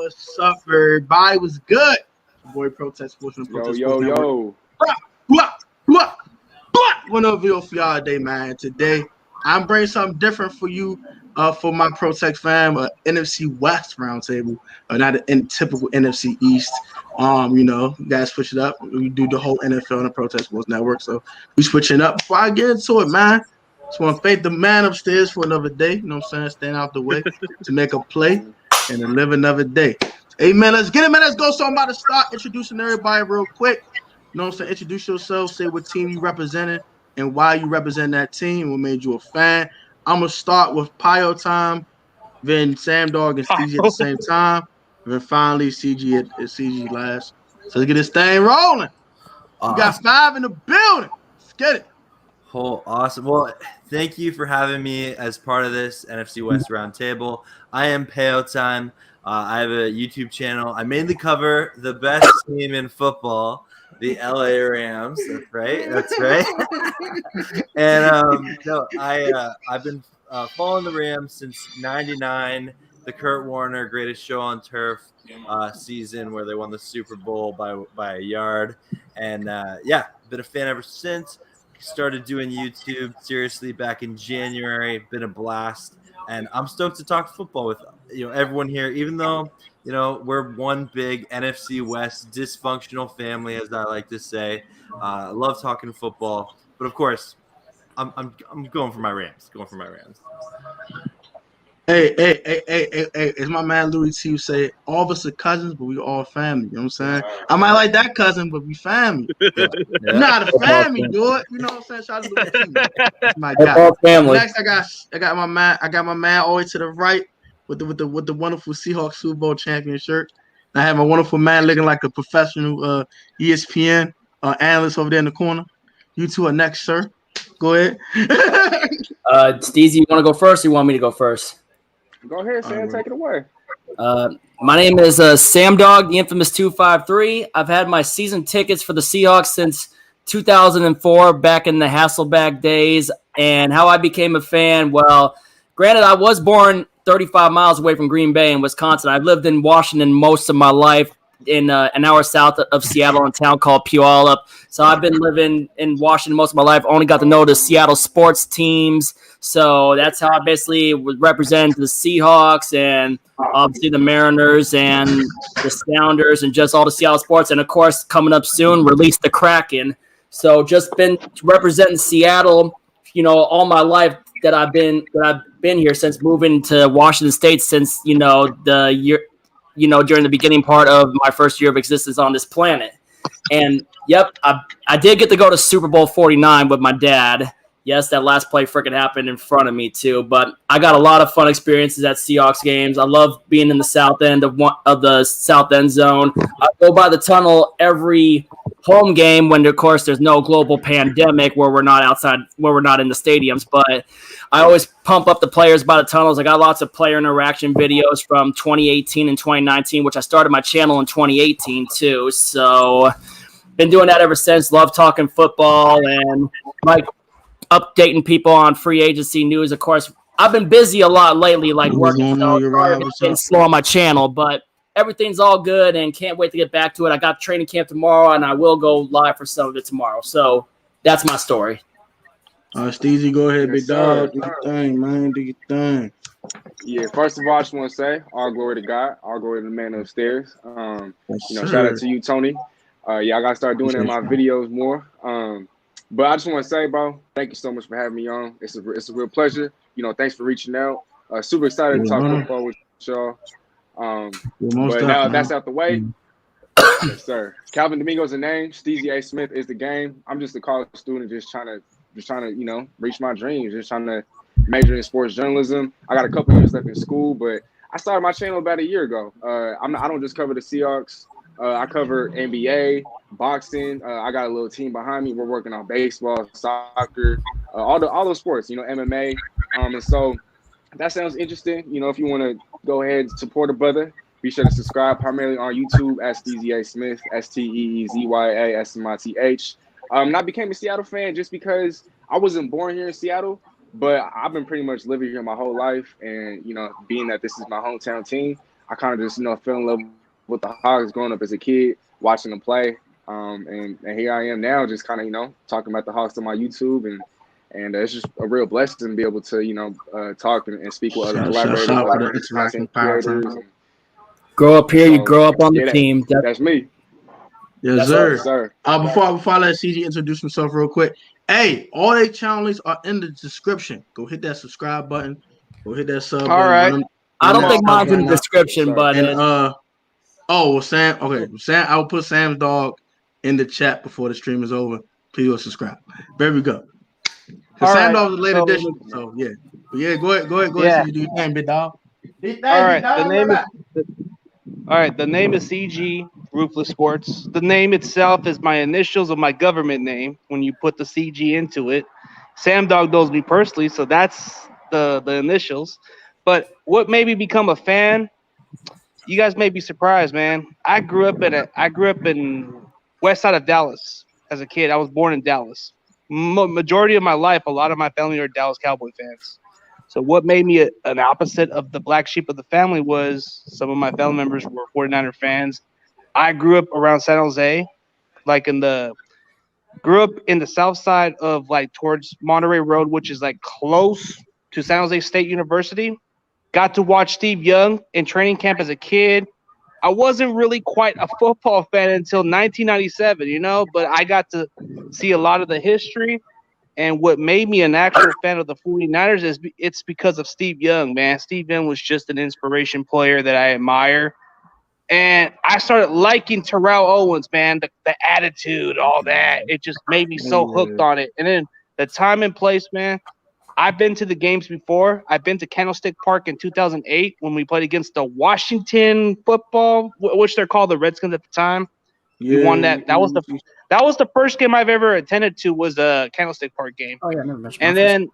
What's up, everybody? What's good? Your boy Protest Sports and Protest Sports Network. One of video for y'all today, man. Today, I'm bringing something different for you, for my Protect fam, NFC West roundtable, not an typical NFC East. You guys switch it up. We do the whole NFL and the Protest Sports Network, so we switching up. Before I get into it, man, just want to thank the man upstairs for another day. You know what I'm saying? Stand out the way to make a play and to live another day. Hey, man, let's get it, man. Let's go. So I'm about to start introducing everybody real quick. You know what I'm saying? Introduce yourself. Say what team you represented and why you represent that team. What made you a fan? I'm going to start with Payo time, then Sam Dog and CG at the same time, and then finally CG at CG last. So let's get this thing rolling. We got 5 in the building. Let's get it. Oh, awesome. Well, thank you for having me as part of this NFC West Roundtable. I am Payo time. I have a YouTube channel. I mainly cover the best team in football, the LA Rams. That's right. And I've been following the Rams since '99, the Kurt Warner Greatest Show on Turf season where they won the Super Bowl by a yard. And been a fan ever since. Started doing YouTube seriously back in January. Been a blast. And I'm stoked to talk football with everyone here, even though we're one big NFC West dysfunctional family, as I like to say. I love talking football, but of course, I'm going for my Rams. Hey, as my man Louis T say, all of us are cousins, but we all family. You know what I'm saying? I might like that cousin, but we family. Yeah. Not a family, dude. You know what I'm saying? Shout out to Louis T. That's my guy. Family. Next, I got my man all the way to the right with the wonderful Seahawks Super Bowl champion shirt. And I have my wonderful man looking like a professional ESPN analyst over there in the corner. You two are next, sir. Go ahead. Steezy, you want to go first or you want me to go first? Go ahead, Sam. Take it away. My name is Sam Dog, the infamous 253. I've had my season tickets for the Seahawks since 2004, back in the Hasselback days. And how I became a fan, well, granted, I was born 35 miles away from Green Bay in Wisconsin. I've lived in Washington most of my life, in an hour south of Seattle, in a town called Puyallup. So I've been living in Washington most of my life. Only got to know the Seattle sports teams. So that's how I basically would represent the Seahawks and obviously the Mariners and the Sounders and just all the Seattle sports. And of course, coming up soon, release the Kraken. So just been representing Seattle, all my life that I've been here since moving to Washington State since, the year, during the beginning part of my first year of existence on this planet. And yep, I did get to go to Super Bowl 49 with my dad. Yes, that last play freaking happened in front of me too, but I got a lot of fun experiences at Seahawks games. I love being in the south end of the south end zone. I go by the tunnel every home game when, of course, there's no global pandemic where we're not in the stadiums, but I always pump up the players by the tunnels. I got lots of player interaction videos from 2018 and 2019, which I started my channel in 2018 too. So been doing that ever since. Love talking football and updating people on free agency news. Of course, I've been busy a lot lately, working. So slow on my channel, but everything's all good and can't wait to get back to it. I got training camp tomorrow, and I will go live for some of it tomorrow. So that's my story. Steezy, go ahead, big dog. Do your thing, man. Do your thing. Yeah, first of all, I just want to say, all glory to God, all glory to the man upstairs. Shout out to you, Tony. I got to start doing it in my videos more. But I just want to say, bro, thank you so much for having me on. It's a real pleasure. Thanks for reaching out. Super excited to talk football with y'all. But now that's out the way. Yes, sir. Calvin Domingo's the name. Steezy A. Smith is the game. I'm just a college student, just trying to, reach my dreams. Just trying to major in sports journalism. I got a couple years left in school, but I started my channel about a year ago. I don't just cover the Seahawks. I cover NBA, boxing. I got a little team behind me. We're working on baseball, soccer, all those sports. MMA. And so that sounds interesting. If you want to go ahead and support a brother, be sure to subscribe primarily on YouTube at Steezy A. Smith, SteeZya Smith. I became a Seattle fan just because I wasn't born here in Seattle, but I've been pretty much living here my whole life. And, being that this is my hometown team, I kind of just fell in love with the Hogs growing up as a kid, watching them play. And here I am now, just kind of talking about the Hawks on my YouTube, and it's just a real blessing to be able to talk and speak with other collaborators, Shout out for the other interactive content power creators. time. Grow up here, you grow up on the team. That's me. Yes, sir. Yes, sir. Before I let CG introduce himself real quick, hey, all their channels are in the description. Go hit that subscribe button. Go hit that sub button. Right. I don't think mine's in the description, but Sam. Okay, Sam. I will put Sam's dog in the chat before the stream is over. Please go subscribe. There we go. Sam dog is a late addition. So yeah, but yeah. Go ahead. Do your thing, big dog. All right. The name is CG Ruthless Sports. The name itself is my initials of my government name. When you put the CG into it, Sam Dog knows me personally, so that's the initials. But what made me become a fan? You guys may be surprised, man. I grew up in west side of Dallas as a kid. I was born in Dallas. Majority of my life, a lot of my family are Dallas Cowboy fans. So what made me an opposite of the black sheep of the family was some of my family members were 49er fans. I grew up around San Jose, grew up in the south side of towards Monterey Road, which is close to San Jose State University. Got to watch Steve Young in training camp as a kid. I wasn't really quite a football fan until 1997, but I got to see a lot of the history. And what made me an actual fan of the 49ers is it's because of Steve Young, man. Steve Young was just an inspiration player that I admire. And I started liking Terrell Owens, man, the attitude, all that. It just made me so hooked on it. And then the time and place, man. I've been to the games before. I've been to Candlestick Park in 2008 when we played against the Washington football, which they're called the Redskins at the time. We won that. That was the first game I've ever attended to was a Candlestick Park game. Oh yeah, never mentioned. And then,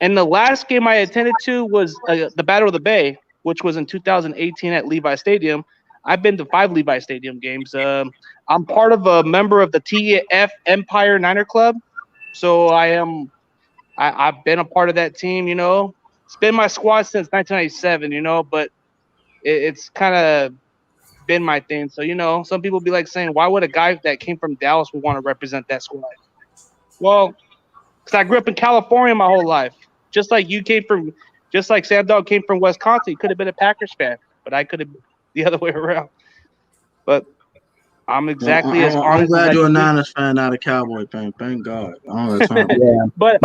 and the last game I attended to was the Battle of the Bay, which was in 2018 at Levi Stadium. I've been to 5 Levi Stadium games. I'm part of a member of the TF Empire Niner Club, so I've been a part of that team. It's been my squad since 1997. But it's kind of been my thing. So, some people be saying, why would a guy that came from Dallas would want to represent that squad? Well, because I grew up in California my whole life. Just like Sam Dog came from Wisconsin. He could have been a Packers fan, but I could have the other way around. But I'm exactly as honest. I'm glad you're a Niners fan, not a Cowboy fan. Thank God. But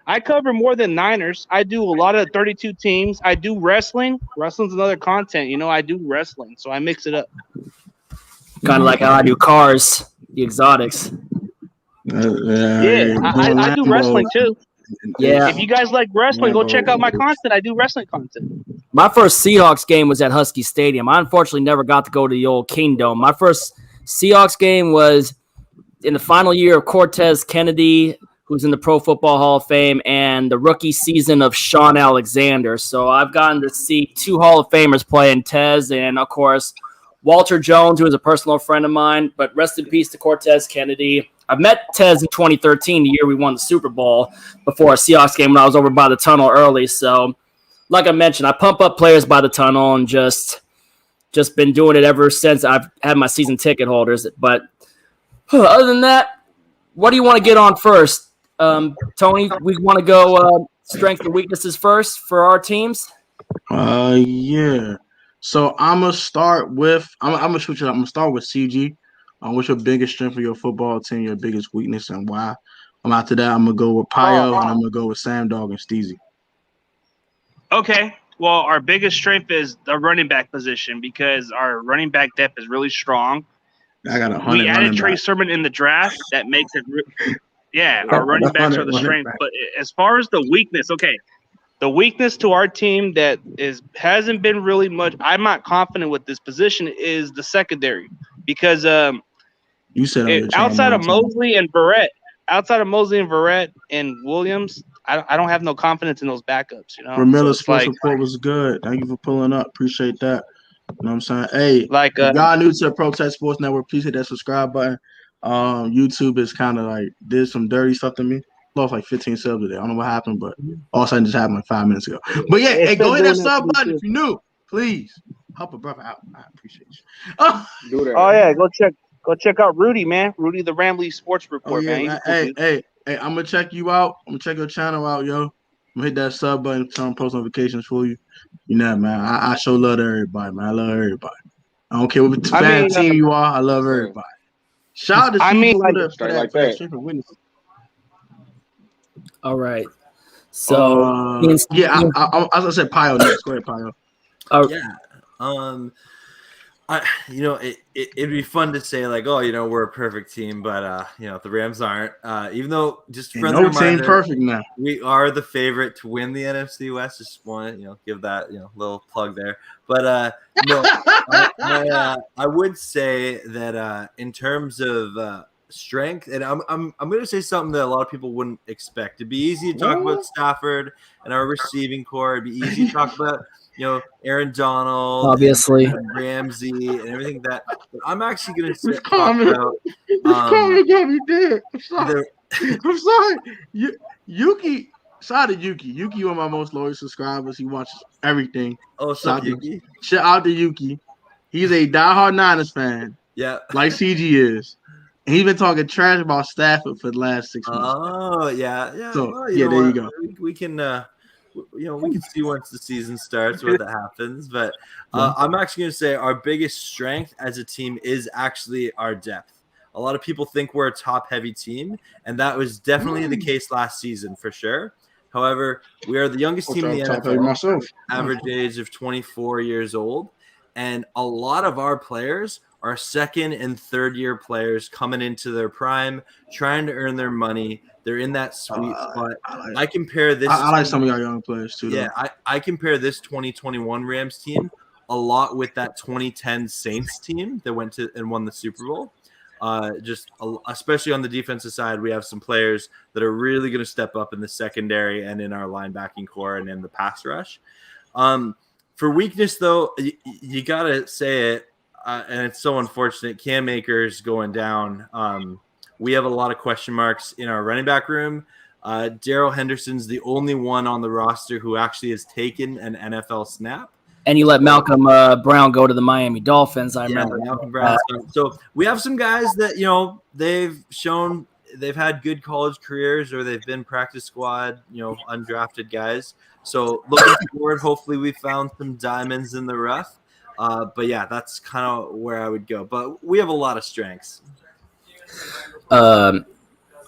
I cover more than Niners. I do a lot of 32 teams. I do wrestling. Wrestling's another content. I do wrestling, so I mix it up. Kind of like how I do cars, the exotics. I do wrestling too. Yeah. If you guys like wrestling, go check out my content. I do wrestling content. My first Seahawks game was at Husky Stadium. I unfortunately never got to go to the old Kingdom. My first Seahawks game was in the final year of Cortez Kennedy, who's in the Pro Football Hall of Fame, and the rookie season of Sean Alexander. So I've gotten to see 2 Hall of Famers play in Tez, and of course, Walter Jones, who is a personal friend of mine, but rest in peace to Cortez Kennedy. I've met Tez in 2013, the year we won the Super Bowl, before a Seahawks game when I was over by the tunnel early. So, like I mentioned, I pump up players by the tunnel and just been doing it ever since I've had my season ticket holders. But other than that, what do you want to get on first? Tony, we want to go strengths and weaknesses first for our teams? Yeah. So I'm gonna start with I'm gonna switch it up. I'm gonna start with CG. What's your biggest strength for your football team, your biggest weakness, and why? After that, I'm gonna go with Payo, and I'm gonna go with Sam Dog and Steezy. Okay. Well, our biggest strength is the running back position because our running back depth is really strong. I got 100. We added Trey Sermon in the draft. That makes it. Our running backs are the strength. But as far as the weakness, okay. The weakness to our team that hasn't been really much. I'm not confident with this position is the secondary because you said outside of Mosley and Verrett and Williams, I don't have no confidence in those backups. Ramilla's sports report was good. Thank you for pulling up. Appreciate that. You know what I'm saying? Hey, if y'all new to the Pro Tech Sports Network, please hit that subscribe button. YouTube is kind of did some dirty stuff to me. Lost 15 subs today. I don't know what happened, but all of a sudden just happened 5 minutes ago. But yeah, hey, go hit that sub button if you're new. Please help a brother out. I appreciate you. Oh, Do that. Oh yeah, go check out Rudy, man. Rudy the Ramley Sports Report, man. He's a cool dude. Hey, I'm gonna check you out. I'm gonna check your channel out, yo. I'm gonna hit that sub button, turn on post notifications for you. You know, man. I show love to everybody, man. I love everybody. I don't care what team you are. I love everybody. Shout out to for like that. strength and witness. All right. So as I said, Payo next. Go ahead, Payo. It'd be fun to say like, oh, we're a perfect team, but the Rams aren't. Even though, just for no team perfect now. We are the favorite to win the NFC West. Just want to give that little plug there. But I would say that in terms of strength, and I'm going to say something that a lot of people wouldn't expect. It'd be easy to talk about Stafford and our receiving core. It'd be easy to talk about Aaron Donald, obviously, and Ramsey, and everything that. But I'm actually going to talk about. I'm sorry. I'm sorry. Yuki. Shout out to Yuki. Yuki, one of my most loyal subscribers. He watches everything. Oh, shout Yuki. Shout out to Yuki. He's a diehard Niners fan. Yeah, like CG is. And he's been talking trash about Stafford for the last 6 months. Oh yeah. So well, there you go. We can we can see once the season starts what that happens. But I'm actually going to say our biggest strength as a team is actually our depth. A lot of people think we're a top-heavy team, and that was definitely the case last season for sure. However, we are the youngest team in the NFL, average age of 24 years old, and a lot of our players are second and third year players coming into their prime, trying to earn their money. They're in that sweet spot. I compare this. I like some of our young players too. Yeah, I compare this 2021 Rams team a lot with that 2010 Saints team that went to and won the Super Bowl. Especially on the defensive side, we have some players that are really going to step up in the secondary and in our linebacking core and in the pass rush. For weakness, though, you got to say it, and it's so unfortunate. Cam Akers going down. We have a lot of question marks in our running back room. Darrell Henderson's the only one on the roster who actually has taken an NFL snap. And you let Malcolm Brown go to the Miami Dolphins, I remember. Malcolm Brown. So we have some guys that, they've shown they've had good college careers or they've been practice squad, undrafted guys. So looking forward, hopefully we found some diamonds in the rough. But yeah, that's kind of where I would go. But we have a lot of strengths.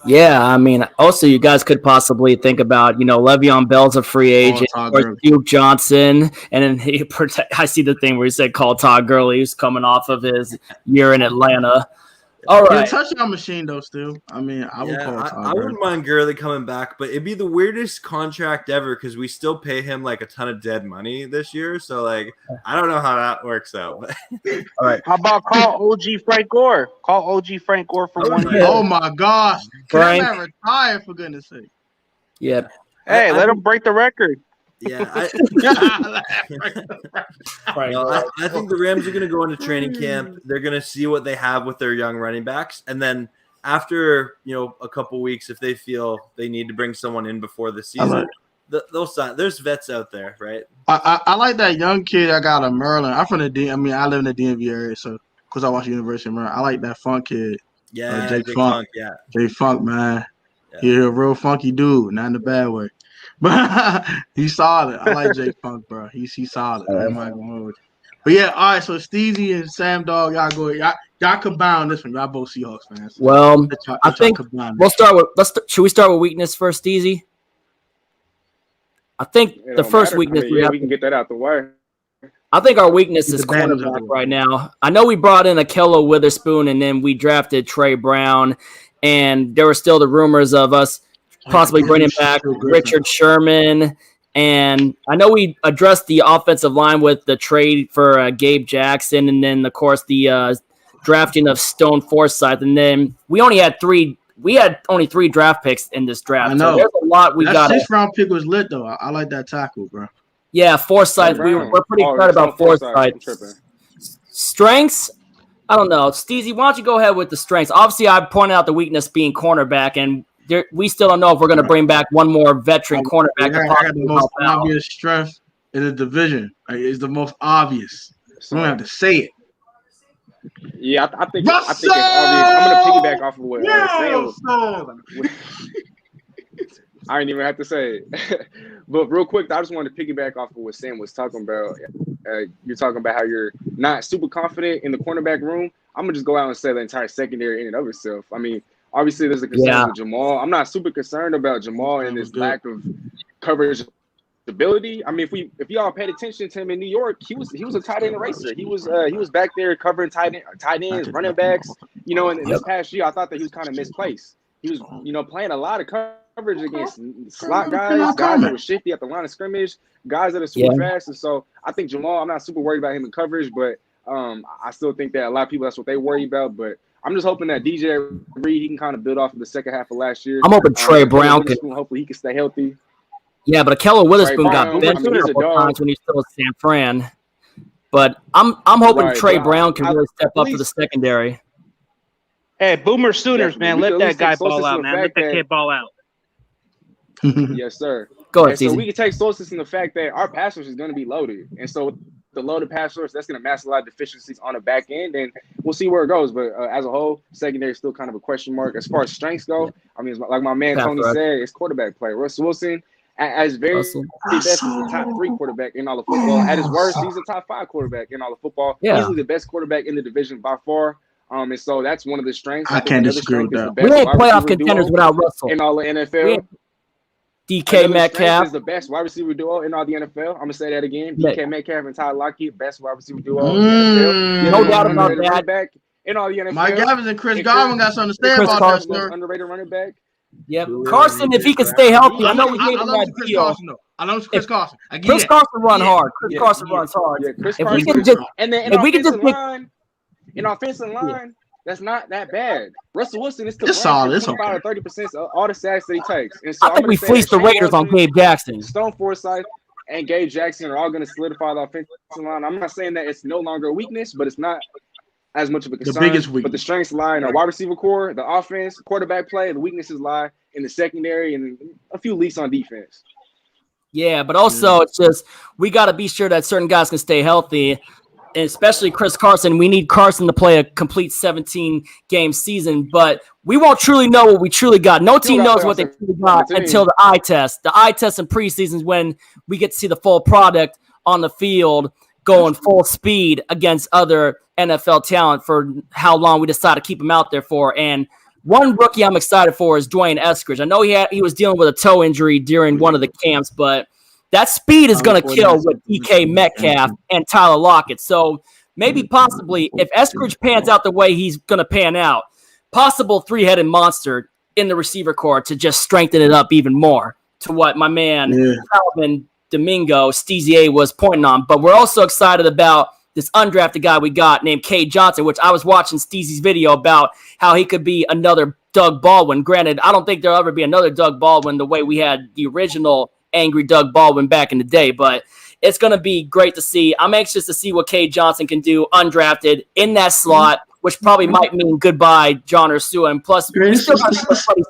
Yeah, I mean, also you guys could possibly think about, Le'Veon Bell's a free agent, or Duke Johnson, and then I see the thing where he said call Todd Gurley, who's coming off of his year in Atlanta. All right. He's a touchdown machine, though, still. I mean, I would call Todd Gurley. I wouldn't mind Gurley coming back, but it'd be the weirdest contract ever because we still pay him like a ton of dead money this year. So, like, I don't know how that works out. All right. How about call OG Frank Gore? Call OG Frank Gore for 1 year. Oh, my gosh. Frank retire, for goodness sake. Yep. Hey, let him break the record. Yeah, I think the Rams are going to go into training camp. They're going to see what they have with their young running backs, and then after a couple weeks, if they feel they need to bring someone in before the season, they'll sign. There's vets out there, right? I like that young kid I got in Maryland. I'm from the I live in the DMV area, so because I watch University of Maryland, I like that Funk kid. Yeah, Jake Funk. Yeah, Jake Funk, man. Yeah. He's a real funky dude, not in the bad way. But he's solid. I like Jake Funk, bro. He's solid. But yeah, all right. So Steezy and Sam Dog, y'all go. Y'all combine this one. Y'all both Seahawks fans. Well, I think we'll start with. Should we start with weakness first, Steezy? I think the first weakness we can get that out the way. I think our weakness is cornerback right now. I know we brought in Akello Witherspoon, and then we drafted Trey Brown, and there were still the rumors of us possibly bringing back Richard Sherman. And I know we addressed the offensive line with the trade for Gabe Jackson, and then, of course, the drafting of Stone Forsythe. And then we only had three draft picks in this draft. I know. So there's a lot we got. That 6th round pick was lit, though. I like that tackle, bro. Yeah, Forsythe. We're pretty excited about Forsythe. Strengths? I don't know. Steezy, why don't you go ahead with the strengths? Obviously, I pointed out the weakness being cornerback, and we still don't know if we're going to bring back one more veteran cornerback. I got the most obvious strength in the division is the most obvious. So, We don't have to say it. Yeah, I think it's obvious. I'm gonna piggyback off of what Sam was. I didn't even have to say it. But real quick, I just wanted to piggyback off of what Sam was talking about. You're talking about how you're not super confident in the cornerback room. I'm going to just go out and say the entire secondary in and of itself. I mean, obviously there's a concern with Jamal. I'm not super concerned about Jamal and this lack of coverage ability. I mean, if y'all paid attention to him in New York, he was a tight end eraser. He was back there covering tight ends, running backs. You know, and this past year, I thought that he was kind of misplaced. He was, playing a lot of coverage against slot guys that were shifty at the line of scrimmage, guys that are super fast. And so I think Jamal, I'm not super worried about him in coverage, but I still think that a lot of people, that's what they worry about. But I'm just hoping that DJ Reed, he can kind of build off of the second half of last year. I'm hoping Trey Brown can. Hopefully he can stay healthy. Yeah, but Akello Witherspoon got benched a couple times when he was still at San Fran. But I'm hoping Trey Brown can really step up to the secondary. Hey, Boomer Sooners, man, let that guy ball out, man. Let that kid ball out. Yes, sir. Go ahead, so we can take sources in the fact that our pass rush is going to be loaded. And so the loaded pass rush, that's going to mask a lot of deficiencies on the back end. And we'll see where it goes. But as a whole, secondary is still kind of a question mark. As far as strengths go, I mean, like my man Tony said, it's quarterback play. Russell Wilson, at his very best, he's the top 3 quarterback in all of football. At his worst, he's a top 5 quarterback in all of football. Yeah. Easily the best quarterback in the division by far. And so that's one of the strengths. I can't disagree with that. We ain't playoff contenders without Russell. In all the NFL. DK Metcalf is the best wide receiver duo in all the NFL. I'm going to say that again. DK Metcalf and Tyler Lockett, best wide receiver duo in the NFL. No doubt about that. Back in all the NFL. Mike Evans and Chris Godwin got something to say about that, sir. Underrated running back. Yep. Carson, if he can stay healthy, I know we gave him that deal. I know it's Chris Carson. Chris Carson run hard. Chris Carson runs hard. Yeah, Chris if Carson. We can just, and then in offensive line, that's not that bad. Russell Wilson is it's solid. It's 25 to 30% of all the sacks that he takes. And so I think we fleeced the Raiders on Gabe Jackson. Stone Forsythe and Gabe Jackson are all going to solidify the offensive line. I'm not saying that it's no longer a weakness, but it's not as much of a concern. The biggest weakness. But the strengths lie in our wide receiver core, the offense, quarterback play. The weaknesses lie in the secondary and a few leaks on defense. Yeah, but also it's just we got to be sure that certain guys can stay healthy, and especially Chris Carson. We need Carson to play a complete 17-game season, but we won't truly know what we truly got. No team knows what they truly got until the eye test. The eye test in preseason is when we get to see the full product on the field going full speed against other NFL talent for how long we decide to keep him out there for. And one rookie I'm excited for is Dwayne Eskridge. I know he was dealing with a toe injury during one of the camps, but that speed is going to kill with DK Metcalf and Tyler Lockett. So maybe possibly if Eskridge pans out the way he's going to pan out, possible 3-headed monster in the receiver core to just strengthen it up even more to what my man Calvin Domingo Steezy was pointing on. But we're also excited about this undrafted guy we got named Cade Johnson, which I was watching Steezy's video about how he could be another Doug Baldwin. Granted, I don't think there'll ever be another Doug Baldwin the way we had the original angry Doug Baldwin back in the day, but it's going to be great to see. I'm anxious to see what Cade Johnson can do undrafted in that slot, which probably might mean goodbye John Ursua. And plus, this is why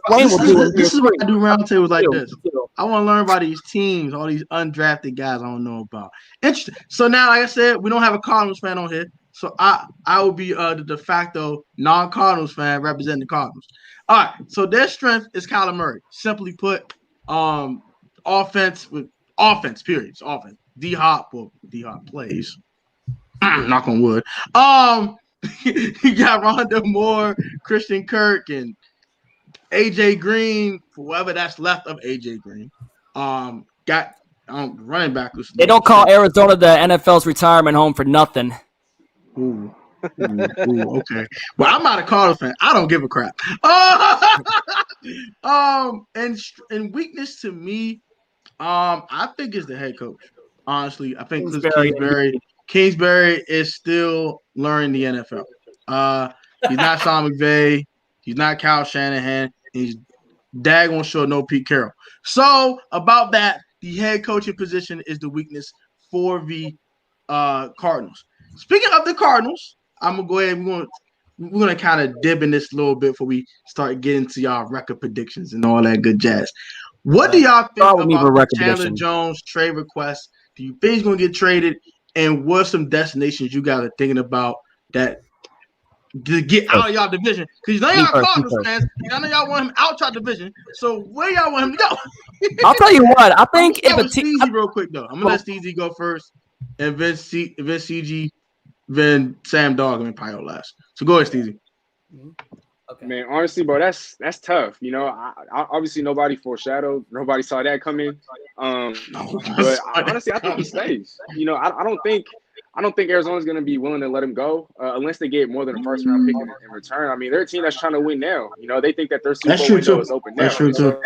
I do roundtables like this. I want to learn about these teams, all these undrafted guys I don't know about. Interesting. So now, like I said, we don't have a Cardinals fan on here, so I will be the de facto non-Cardinals fan representing the Cardinals. All right, so their strength is Kyler Murray. Simply put, offense, period. It's offense. D-Hop plays. Knock on wood. You got Rondell Moore, Christian Kirk, and AJ Green, whoever that's left of AJ Green. Got running back. They don't call Arizona the NFL's retirement home for nothing. Ooh, okay. Well, I'm not a Cardinals fan. I don't give a crap. And weakness to me, I think it's the head coach. Honestly, I think Kingsbury is still learning the NFL. He's not Sean McVay. He's not Kyle Shanahan. He's daggone sure no Pete Carroll. So about that, the head coaching position is the weakness for the Cardinals. Speaking of the Cardinals, I'm gonna go ahead. We're gonna kind of dib in this a little bit before we start getting to y'all record predictions and all that good jazz. What do y'all think about the Chandler Jones trade request Do you think he's going to get traded? And what some destinations you guys are thinking about that to get out of y'all division? Because y'all Cardinals fans, I know y'all want him out your division. So where y'all want him to go? I'll tell you what. I think if a Steezy real quick though, I'm gonna let Steezy go first, and then CG, then Sam Dog, and then Payo last. So go ahead, Steezy. Okay. Man, honestly, bro, that's tough. You know, I obviously nobody foreshadowed, nobody saw that coming. But honestly, I think he stays. You know, I don't think Arizona's going to be willing to let him go unless they get more than a first round pick in return. I mean, they're a team that's trying to win now. You know, they think that their Super Bowl window is open now. That's true too.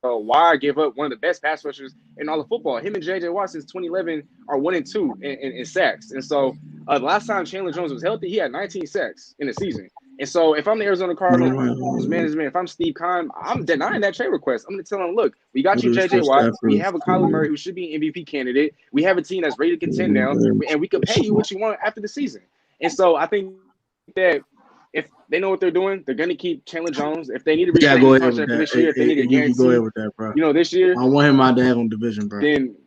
So why give up one of the best pass rushers in all of football? Him and J.J. Watt since 2011 are 1-2 in sacks. And so the last time Chandler Jones was healthy, he had 19 sacks in a season. And so if I'm the Arizona Cardinals management, if I'm Steve Keim, I'm denying that trade request. I'm going to tell him, look, we got you J.J. Watt. We have a Kyler Murray who should be an MVP candidate. We have a team that's ready to contend now, and we can pay you what you want after the season. And so I think that if they know what they're doing, they're going to keep Chandler Jones. If they need to reach go ahead contract for this year, if they need to guarantee, go ahead with that, bro. You know, this year. I want him out there on division, bro. Then,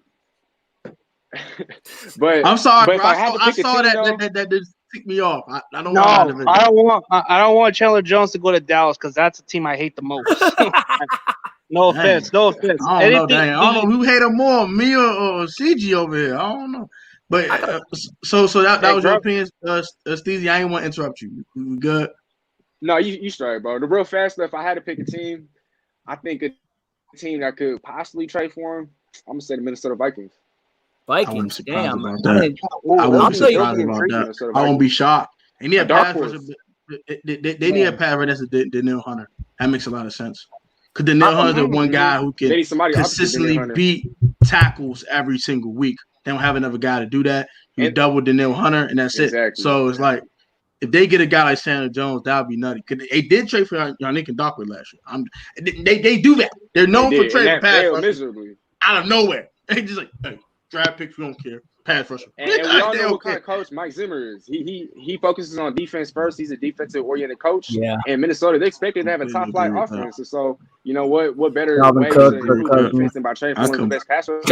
but I'm sorry, but bro. I saw that just ticked me off. I don't want division. I don't want Chandler Jones to go to Dallas because that's a team I hate the most. No offense. I don't know who hate him more, me or CG over here. I don't know. But so that was your opinion, Steezy. I ain't want to interrupt you. We good? No, you straight, bro. The real fast if I had to pick a team, I think a team that could possibly trade for him, I'm gonna say the Minnesota Vikings. Vikings, damn. I won't be surprised about that. I won't be shocked. They need a pass rusher. They need a pass rusher that's Danielle Hunter. That makes a lot of sense. Because Danielle Hunter's the one guy who can consistently beat tackles every single week. They don't have another guy to do that. You double Danielle Hunter, and that's it. So it's like, if they get a guy like Chandler Jones, that would be nutty. Because they did trade for Yannick Ngakoue last year. They do that. They're known for trading pass rushers out of nowhere. They just like, hey, draft picks, we don't care. Pass rusher. And we all know what kind of coach Mike Zimmer is. He focuses on defense first. He's a defensive-oriented coach. Yeah. And Minnesota, they expected to have a top-flight offense. And so, you know, what better way to improve defense than by trading for one of the best pass rushers?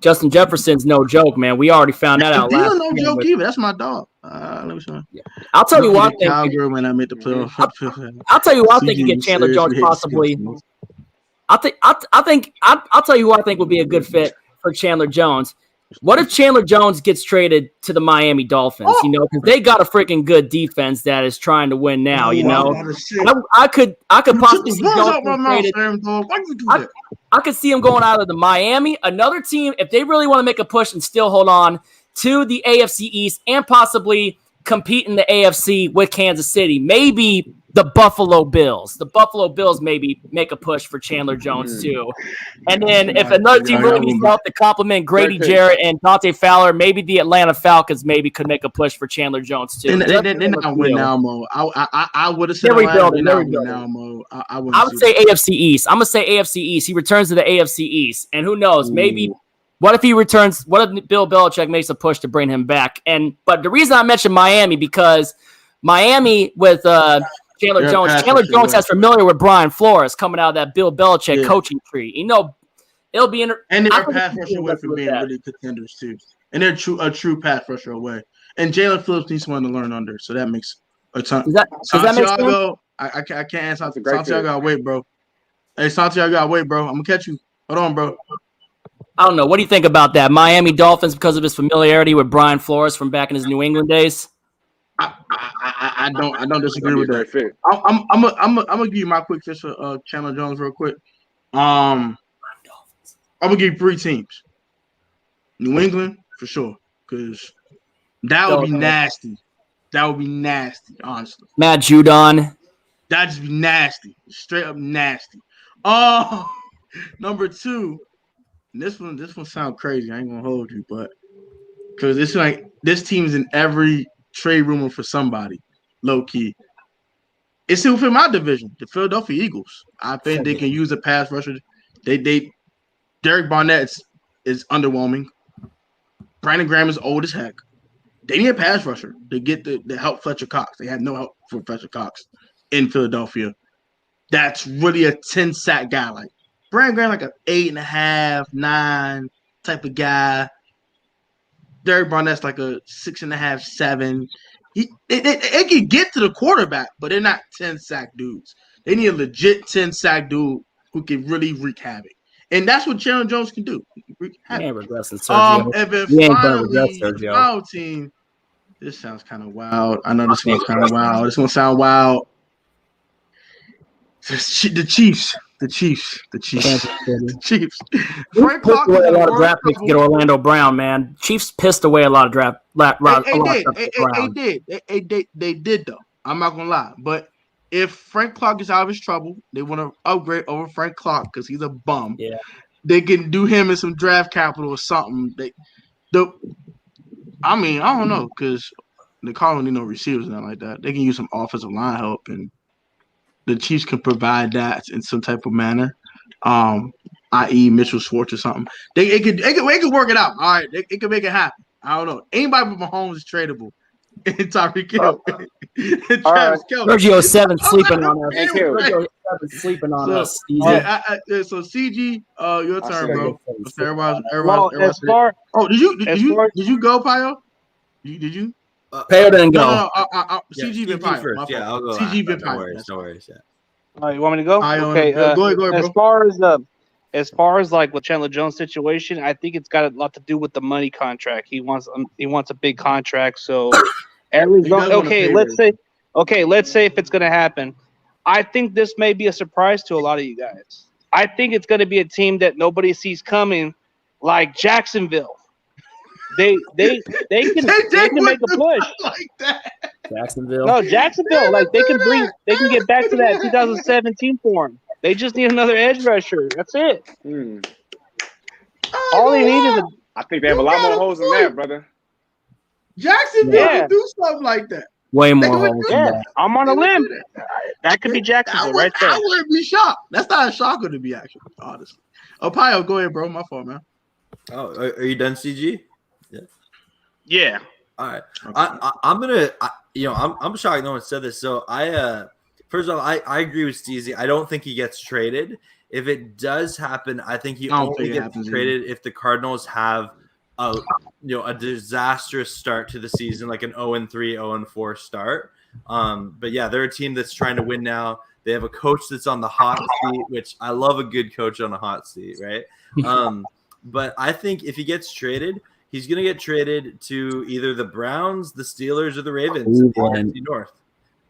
Justin Jefferson's no joke, man. We already found that out last no joke either. That's my dog. Let me show you. I'll tell you what I think. When I made the playoff. I'll tell you what I think you get Chandler Jones possibly. I'll tell you who I think would be a good fit for Chandler Jones. What if Chandler Jones gets traded to the Miami Dolphins? You know, because they got a freaking good defense that is trying to win now. You know, I could possibly see Jones traded. I could see him going out of the Miami, another team if they really want to make a push and still hold on to the AFC East and possibly compete in the AFC with Kansas City. Maybe the Buffalo Bills. The Buffalo Bills maybe make a push for Chandler Jones too. And then if another team really needs help to compliment Grady Jarrett and Dante Fowler, maybe the Atlanta Falcons maybe could make a push for Chandler Jones too. They're not win now mode. I would have said now mode. I would say AFC East. I'm gonna say AFC East. He returns to the AFC East, and who knows? Maybe. What if he returns? What if Bill Belichick makes a push to bring him back? But the reason I mentioned Miami because Miami with Chandler Jones has familiar with Brian Flores coming out of that Bill Belichick coaching tree. You know, it'll be and they're pass rusher away from being really contenders too. And they're a true pass rusher away. And Jalen Phillips needs someone to learn under, so that makes a ton. Does that make sense? I can't answer. Santiago, gotta wait, bro. Hey, Santiago, gotta wait, bro. I'm gonna catch you. Hold on, bro. I don't know. What do you think about that? Miami Dolphins because of his familiarity with Brian Flores from back in his New England days? I don't disagree with that. I'm gonna give you my quick fix for Chandler Jones real quick. I'm gonna give you 3 teams. New England for sure, because that would be nasty. That would be nasty, honestly. Matt Judon. That'd just be nasty, straight up nasty. Number 2. And this one sounds crazy. I ain't gonna hold you, but because it's like this team is in every trade rumor for somebody, low key. It's still within my division, the Philadelphia Eagles. I think they can use a pass rusher. Derek Barnett is underwhelming. Brandon Graham is old as heck. They need a pass rusher to get the help Fletcher Cox. They have no help for Fletcher Cox in Philadelphia. That's really a 10-sack guy. Like Brandon Graham like an 8.5, 9 type of guy. Derek Barnett's like a 6.5, 7. They can get to the quarterback, but they're not 10-sack dudes. They need a legit 10-sack dude who can really wreak havoc. And that's what Chandler Jones can do. Yeah, regressing Sergio. And then You ain't gonna finally, regress, the Sergio. final team. This sounds kind of wild. I know this one's kind of wild. This one sound wild. The Chiefs. Frank Clark pissed away a is lot of draft picks to get Orlando Brown, man. Chiefs pissed away a lot of draft. They did though. I'm not gonna lie. But if Frank Clark is out of his trouble, they want to upgrade over Frank Clark because he's a bum. Yeah, they can do him in some draft capital or something. I don't know because the Cardinals need no receivers and nothing like that. They can use some offensive line help, and the Chiefs can provide that in some type of manner, i.e. Mitchell Schwartz or something. They could work it out. All right, they can make it happen. I don't know. Anybody but Mahomes is tradable. And Tyreek Hill. And Travis Kelce. Sergio 7 sleeping on us. Sergio 7 sleeping on us. So CG, your turn, bro. Did you go, Payo? Did you? Payo didn't go. No, CG been Payo. First. Yeah, I'll go. CG been Payo. No worries. Yeah. All right, you want me to go? Okay. Go ahead, bro. As far as like with Chandler Jones' situation, I think it's got a lot to do with the money contract. He wants a big contract. So Arizona. Let's say if it's gonna happen, I think this may be a surprise to a lot of you guys. I think it's gonna be a team that nobody sees coming, like Jacksonville. They can make a push like that. Jacksonville. No, Jacksonville. Like they can get back to that 2017 form. They just need another edge rusher. That's it. All they need is I think they have a lot more holes than that, brother. Jacksonville can do something like that. Way more holes than that. I'm on a limb. That could be Jacksonville right there. I wouldn't be shocked. That's not a shocker to be, actually, honestly. Payo, go ahead, bro. My fault, man. Oh, are you done, CG? Yeah. All right. Okay. I'm shocked no one said this. So first of all, I agree with Steezy. I don't think he gets traded. If it does happen, I think he only gets traded if the Cardinals have a disastrous start to the season, like an 0-3, 0-4 start. But yeah, they're a team that's trying to win now. They have a coach that's on the hot seat, which I love a good coach on a hot seat, right? But I think if he gets traded, he's going to get traded to either the Browns, the Steelers, or the Ravens in the NFC North.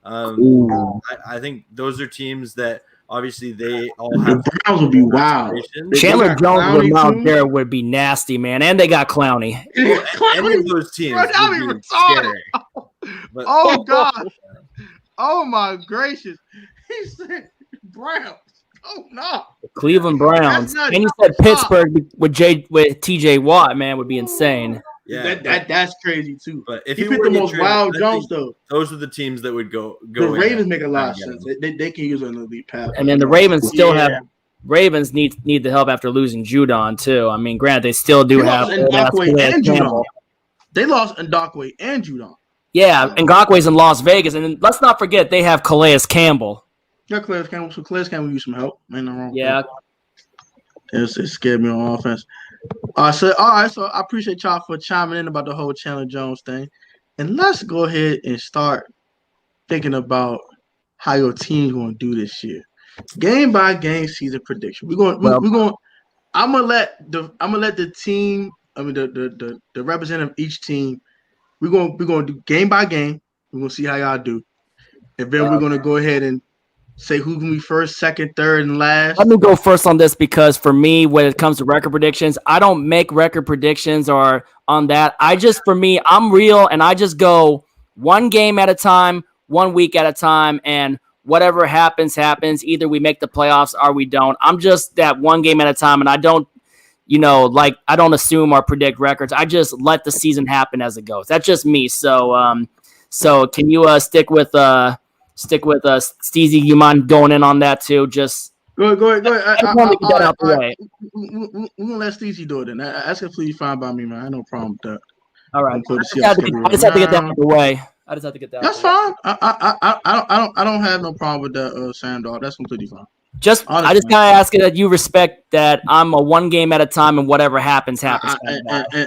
I think those are teams that obviously they all have. The Browns would be wild. Chandler Jones with Mount there would be nasty, man. And they got Clowney. Any of those teams would be scary. But, oh, God. Oh, my gracious. He said Browns. Oh, no. The Cleveland Browns. And you said Pittsburgh with TJ Watt, man, would be insane. Yeah, that's crazy too. But if he picked the most wild Jones, though, those are the teams that would go. The Ravens make a lot of sense. They can use an elite pass. And then the Ravens still have. Ravens need the help after losing Judon too. I mean, granted, they still do have. They lost Ngakoue and Judon. Yeah, Ngakoue's in Las Vegas, and then let's not forget they have Calais Campbell. Yeah, Calais Campbell. So Calais Campbell use some help. Ain't no wrong. Yeah. It scared me on offense. So I appreciate y'all for chiming in about the whole Chandler Jones thing. And let's go ahead and start thinking about how your team's going to do this year. Game by game season prediction. I'm gonna let the team, the representative of each team, we're gonna do game by game. We're gonna see how y'all do. And then we're gonna go ahead and say who's going to be first, second, third, and last. Let me go first on this because for me, when it comes to record predictions, I don't make record predictions or on that. I'm real, and I just go one game at a time, 1 week at a time, and whatever happens, happens. Either we make the playoffs or we don't. I'm just that one game at a time, and I don't, I don't assume or predict records. I just let the season happen as it goes. That's just me. So can you stick with Steezy, you mind going in on that too? Just go ahead. I want to get that out the way. We're gonna let Steezy do it then. That's completely fine by me, man. I have no problem with that. All right. I just have to get that out the way. That's fine. I don't have no problem with that, Sam Dog. That's completely fine. I just gotta ask it that you respect that I'm a one game at a time and whatever happens. And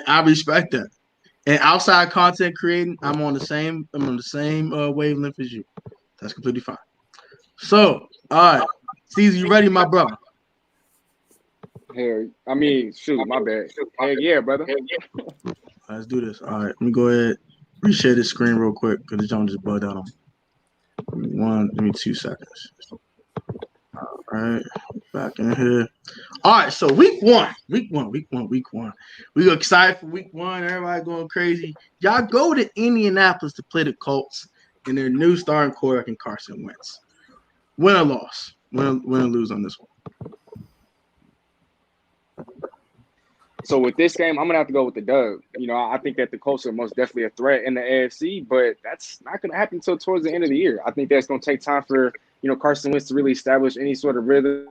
I respect that. And outside content creating, I'm on the same wavelength as you. That's completely fine. So, all right, Caesar, you ready, my brother? Shoot, my bad. Heck yeah, brother. Let's do this. All right, let me go ahead, reshare this screen real quick because the joint just bugged out on me. Give me 2 seconds. All right, back in here. All right, so week one. We excited for week one. Everybody going crazy. Y'all go to Indianapolis to play the Colts and their new starting quarterback in Carson Wentz. Win or loss? Win or lose on this one? So with this game, I'm gonna have to go with the dub. I think that the Colts are most definitely a threat in the AFC, but that's not gonna happen until towards the end of the year. I think that's gonna take time for Carson Wentz to really establish any sort of rhythm,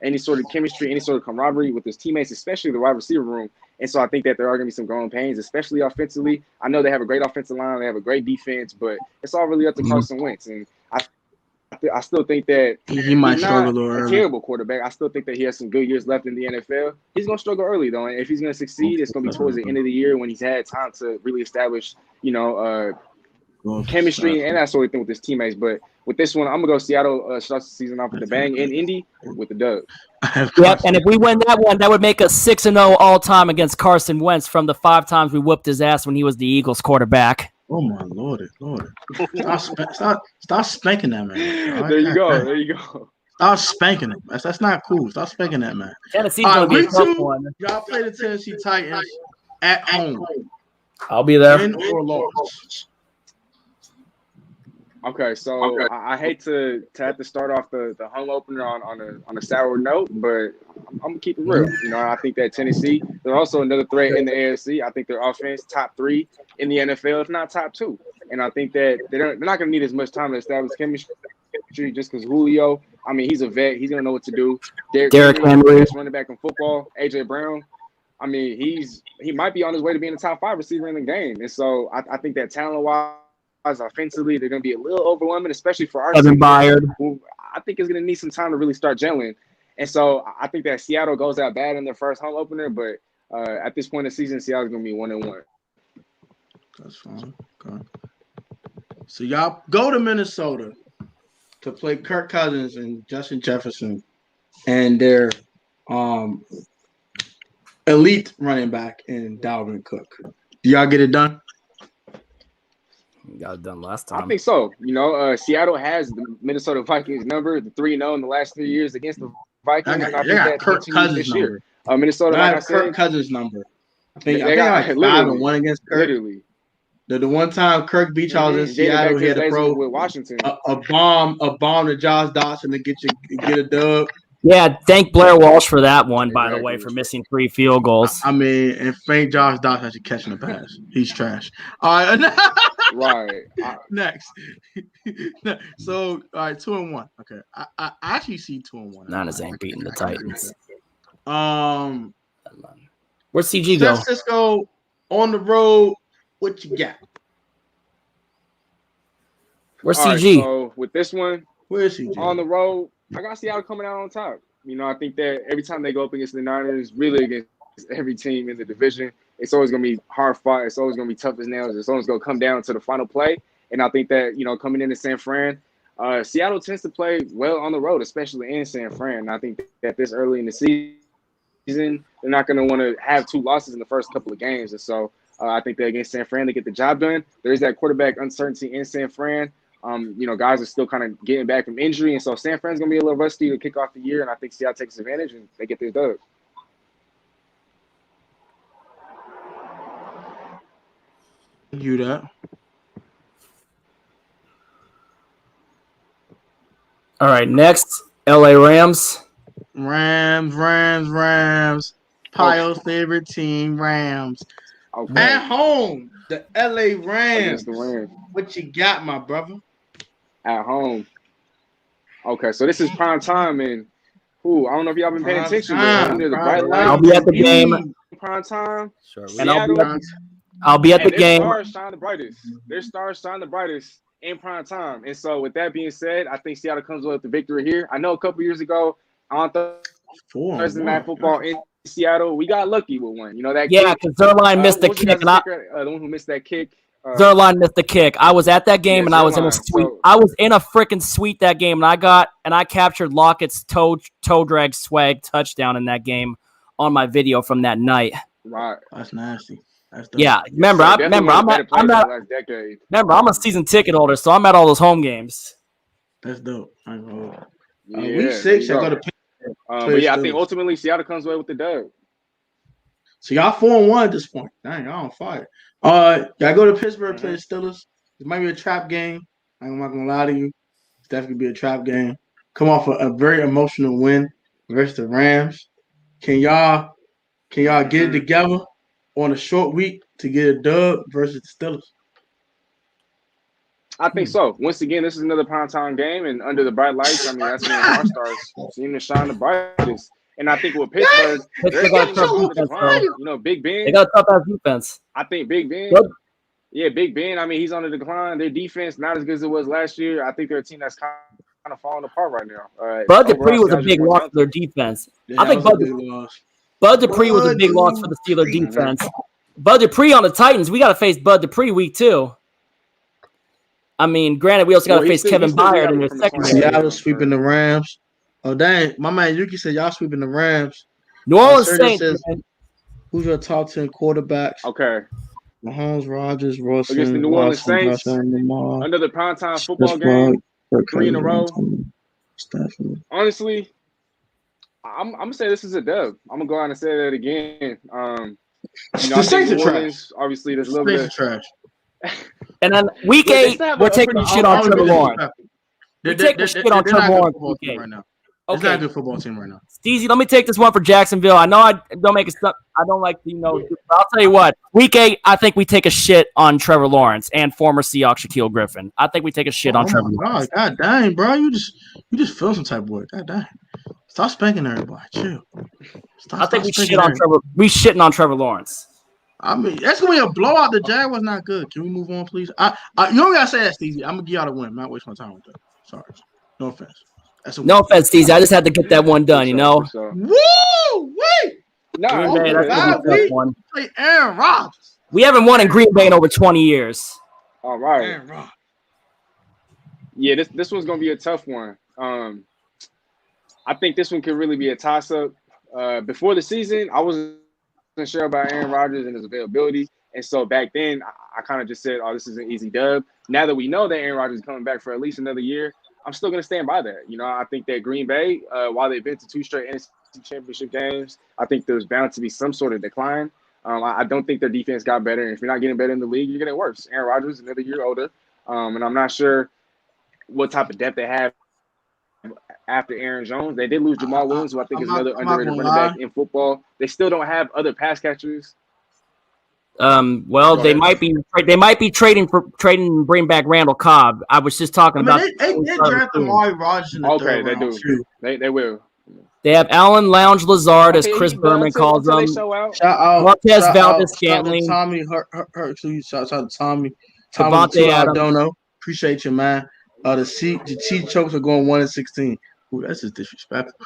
any sort of chemistry, any sort of camaraderie with his teammates, especially the wide receiver room. And so I think that there are gonna be some growing pains, especially offensively. I know they have a great offensive line, they have a great defense, but it's all really up to Carson Wentz. And I still think that he might struggle a terrible quarterback. I still think that he has some good years left in the NFL. He's going to struggle early, though. And if he's going to succeed, it's going to be towards the end of the year when he's had time to really establish, chemistry and that sort of thing with his teammates. But with this one, I'm going to go Seattle starts the season off with the bang in Indy with the dub. Yep, and if we win that one, that would make us 6-0 all-time against Carson Wentz from the 5 times we whooped his ass when he was the Eagles quarterback. Oh my lord! Stop spanking that man. There you go. Stop spanking him. That's not cool. Stop spanking that man. Tennessee's gonna be a tough one. Y'all play the Tennessee Titans at home. I'll be there. Win or loss? Okay, so I hate to have to start off the home opener on a sour note, but I'm gonna keep it real. I think that Tennessee, they're also another threat in the AFC. I think their offense top 3 in the NFL, if not top 2. And I think that they're not gonna need as much time to establish chemistry just because Julio, he's a vet, he's gonna know what to do. Derrick Henry, best running back in football. AJ Brown, he might be on his way to being a top 5 receiver in the game. And so I think that talent-wise, offensively, they're going to be a little overwhelming, especially for our Evan Byard, who I think is going to need some time to really start gelling. And so I think that Seattle goes out bad in their first home opener, but at this point in the season, Seattle's going to be 1-1. That's fine. Okay. So y'all go to Minnesota to play Kirk Cousins and Justin Jefferson and their elite running back in Dalvin Cook. Do y'all get it done? Got it done last time. I think so. Seattle has the Minnesota Vikings number, the 3-0 in the last 3 years against the Vikings. I got Kirk Cousins number. Minnesota, I got Kirk Cousins number. I think I got 5-1 against Kirk. Literally. The one time Kirk beat y'all in Seattle, he had a pro with Washington. A bomb to Josh Dawson to get a dub. Yeah, thank Blair Walsh for that one, by the way, for missing 3 field goals. And thank Josh Dawson actually catching the pass. He's trash. All right. Right. Next. So, all right, 2-1. Okay. I actually see 2-1. Niners ain't beating the Titans. Where's CG go? San Francisco on the road. What you got? Where's all CG? Right, so with this one, where's CG? On the road, I got Seattle coming out on top. I think that every time they go up against the Niners, really against every team in the division, it's always going to be hard fought. It's always going to be tough as nails. It's always going to come down to the final play. And I think that, coming into San Fran, Seattle tends to play well on the road, especially in San Fran. And I think that this early in the season, they're not going to want to have 2 losses in the first couple of games. And so I think that against San Fran, they get the job done. There's that quarterback uncertainty in San Fran. Guys are still kind of getting back from injury. And so San Fran's going to be a little rusty to kick off the year. And I think Seattle takes advantage and they get their dub. You that. All right, next, LA Rams. Rams. Payo's favorite team, Rams. Okay. At home, the LA Rams. The Rams. What you got, my brother? At home. Okay, so this is prime time, and I don't know if y'all been paying attention. I'll be at the game. Prime time. Sure. And I'll be at the game. Their stars shine the brightest. in prime time. And so, with that being said, I think Seattle comes away with the victory here. I know a couple years ago on Thursday Night Football in Seattle, we got lucky with one. You know that? Yeah, because Zerline missed the the kick. one who missed that kick. Zerline missed the kick. I was at that game, and I was in a suite. So, I was in a freaking suite that game, and I captured Lockett's toe drag swag touchdown in that game on my video from that night. Right, that's nasty. Yeah, remember, I'm a season ticket holder, so I'm at all those home games. That's dope. Yeah, week 6, I go to Pittsburgh. But yeah, I think ultimately Seattle comes away with the dub. So y'all 4-1 at this point. Dang, y'all on fire. Y'all go to Pittsburgh, play the Steelers. It might be a trap game. I'm not gonna lie to you. It's definitely be a trap game. Come off a very emotional win versus the Rams. Can y'all get it together on a short week to get a dub versus the Steelers? I think so. Once again, this is another primetime game, and under the bright lights, I mean, that's when our stars seem to shine the brightest. And I think with Pittsburgh, they got a tough defense, you know, Big Ben. They got a tough defense. I think Big Ben. Big Ben. I mean, he's on the decline. Their defense not as good as it was last year. I think they're a team that's kind of falling apart right now. Bud Dupree was a big loss for their defense. Yeah, I think Bud Dupree was a big loss for the Steelers defense. Bud Dupree on the Titans. We got to face Bud Dupree week 2. I mean, granted, we also got to face Kevin Byard in their second. Seattle sweeping the Rams. Oh, dang. My man Yuki said y'all sweeping the Rams. New Orleans Saints. Who's your top 10 quarterbacks? Okay. Mahomes, Rodgers, Wilson. Against the New Orleans Saints. Under the primetime football game. 3 in a row. Honestly, I'm going to say this is a dub. I'm going to go out and say that again. The Saints are trash. Obviously, there's a little bit of trash. And then week 8, we're taking shit on Trevor Lawrence. We're taking shit on Trevor Lawrence right now. It's not a good football team right now. Steezy, let me take this one for Jacksonville. I know I don't make it stuff. I don't like to, but I'll tell you what. Week 8, I think we take a shit on Trevor Lawrence and former Seahawks Shaquille Griffin. I think we take a shit on Trevor Lawrence. God dang, bro. You just feel some type of way. God dang. Stop spanking everybody. Chill. I think we shit on Trevor. We shitting on Trevor Lawrence. I mean, that's gonna be a blowout. The Jaguars not good. Can we move on, please? You don't gotta say that, Steezy. I'm gonna give y'all the win. I'm not wasting my time with that. Sorry. No offense. No offense, Steezy. I just had to get that one done, Woo! Wait! Green Bay, that's we play Aaron Rodgers. We haven't won in Green Bay in over 20 years. All right. Aaron Rodgers. Yeah, this one's gonna be a tough one. I think this one could really be a toss-up. Before the season, I wasn't sure about Aaron Rodgers and his availability. And so back then, I kind of just said, oh, this is an easy dub. Now that we know that Aaron Rodgers is coming back for at least another year, I'm still going to stand by that. You know, I think that Green Bay, while they've been to 2 straight NFC championship games, I think there's bound to be some sort of decline. I don't think their defense got better. And if you're not getting better in the league, you're getting worse. Aaron Rodgers is another year older. And I'm not sure what type of depth they have after Aaron Jones. They did lose Jamal Williams, who I think is another underrated running back in football. They still don't have other pass catchers. Well, they might be trading and bring back Randall Cobb. I was just talking about. They drafted Amari Rodgers in the third they round, do. Too. They will. They have Allen Lounge Lazard, as Chris Berman calls him. Shout out Marquez Valdez-Scantling. Tommy Hurt. Shout out to Tommy. Adams. Don't know. Appreciate you, man. The cheat chokes are going 1-16. Ooh, that's just disrespectful.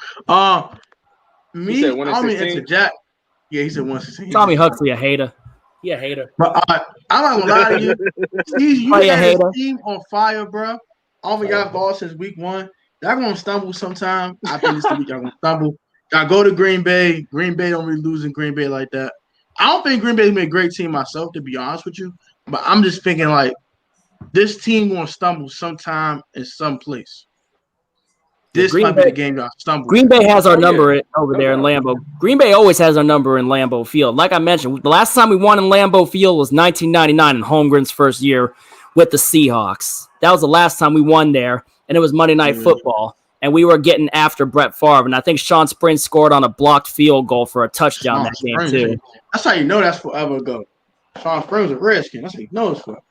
Me, I'm gonna interject. Yeah, he said 1-16. Tommy Huxley, a hater. He a hater. But I'm not gonna lie to you. Steve, you had this team on fire, bro. Only got ball since week 1. Y'all gonna stumble sometime. I think this week y'all gonna stumble. Y'all go to Green Bay. Green Bay don't really lose in Green Bay like that. I don't think Green Bay's been a great team myself, to be honest with you. But I'm just thinking like this team gonna stumble sometime in some place. This might be the game y'all stumble. Green Bay has our number over there in Lambeau. Green Bay always has our number in Lambeau Field. Like I mentioned, the last time we won in Lambeau Field was 1999 in Holmgren's first year with the Seahawks. That was the last time we won there, and it was Monday Night Football. And we were getting after Brett Favre, and I think Sean Springs scored on a blocked field goal for a touchdown that game too. That's how you know that's forever ago. Sean Springs a Redskin. That's how you know it's for.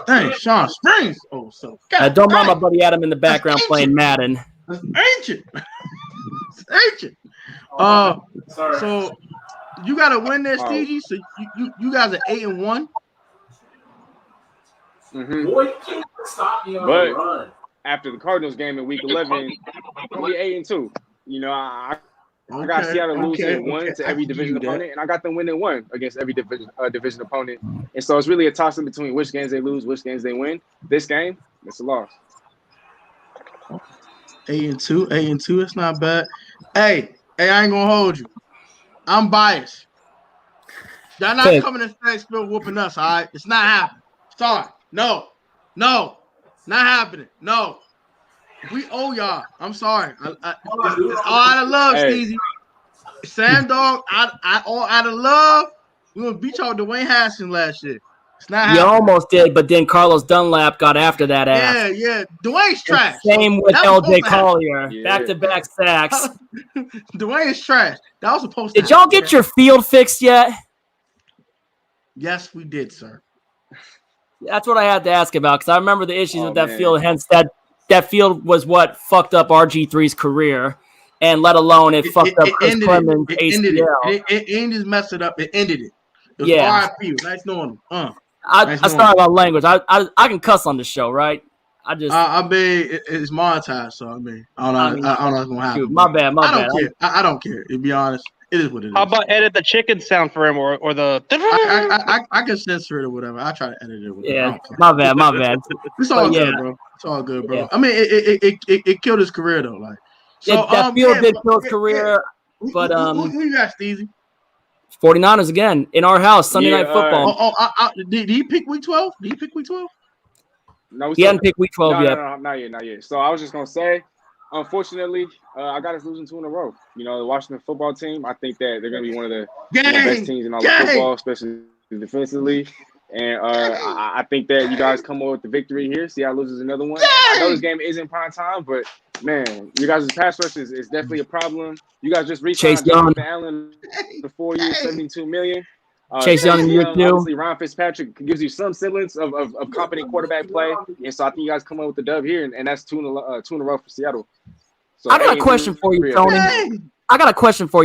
Dang, Sean Springs. Oh, so don't mind my buddy Adam in the background playing Madden. It's ancient. It's ancient. So you got to win there, Stevie. So you guys are 8-1. Boy, you can't stop me on the run. After the Cardinals game in Week 11, we'll be 8-2. You know, I got Seattle losing one to every division opponent, and I got them winning one against every division opponent. And so it's really a toss-up between which games they lose, which games they win. This game, it's a loss. 8-2. It's not bad. Hey, I ain't gonna hold you. I'm biased. Y'all not coming to Statesville whooping us, all right? It's not happening. Sorry. No. Not happening. No. We owe y'all. I'm sorry. It's all out of love, Steezy. Sam Dog, all out of love. We gonna beat y'all Dwayne Haskins last year. It's not happening. You almost did, but then Carlos Dunlap got after that ass. Yeah. Dwayne's trash. Same with LJ Collier. Back-to-back sacks. Dwayne's trash. That was supposed to Did y'all get your field fixed yet? Yes, we did, sir. That's what I had to ask about because I remember the issues with that field. Hence, that field was what fucked up RG3's career, and let alone it fucked up Chris Clemens' ACL. It just messed it up. It ended it. It was RIP. Nice knowing him. I started about language. I can cuss on the show, right? I mean, it's monetized, so I don't know what's gonna happen. Dude, my bad. I don't care. I don't care. To be honest, it is what it is. How about edit the chicken sound for him or the? I can censor it or whatever. I try to edit it. Yeah, my bad. It's all good, bro. It's all good, bro. Yeah. I mean, it killed his career though. Like, so that field did kill his career, but who you got, Steezy? 49ers again in our house Sunday Night Football. Did he pick Week 12? No, he hadn't picked Week 12 yet. No, not yet. So I was just gonna say, unfortunately, I got us losing 2 in a row. You know, the Washington football team. I think that they're gonna be one of the best teams in all of football, especially defensively. And I think that you guys come up with the victory here. Seattle loses another one. I know this game isn't prime time, but man, you guys' pass rush is definitely a problem. You guys just re-signed Jonathan Allen for 4 years, $72 million. Chase Young in year 2. Obviously, Ryan Fitzpatrick gives you some semblance of competent quarterback play, and so I think you guys come up with the dub here, and that's 2 in a row for Seattle. So I got a question for you,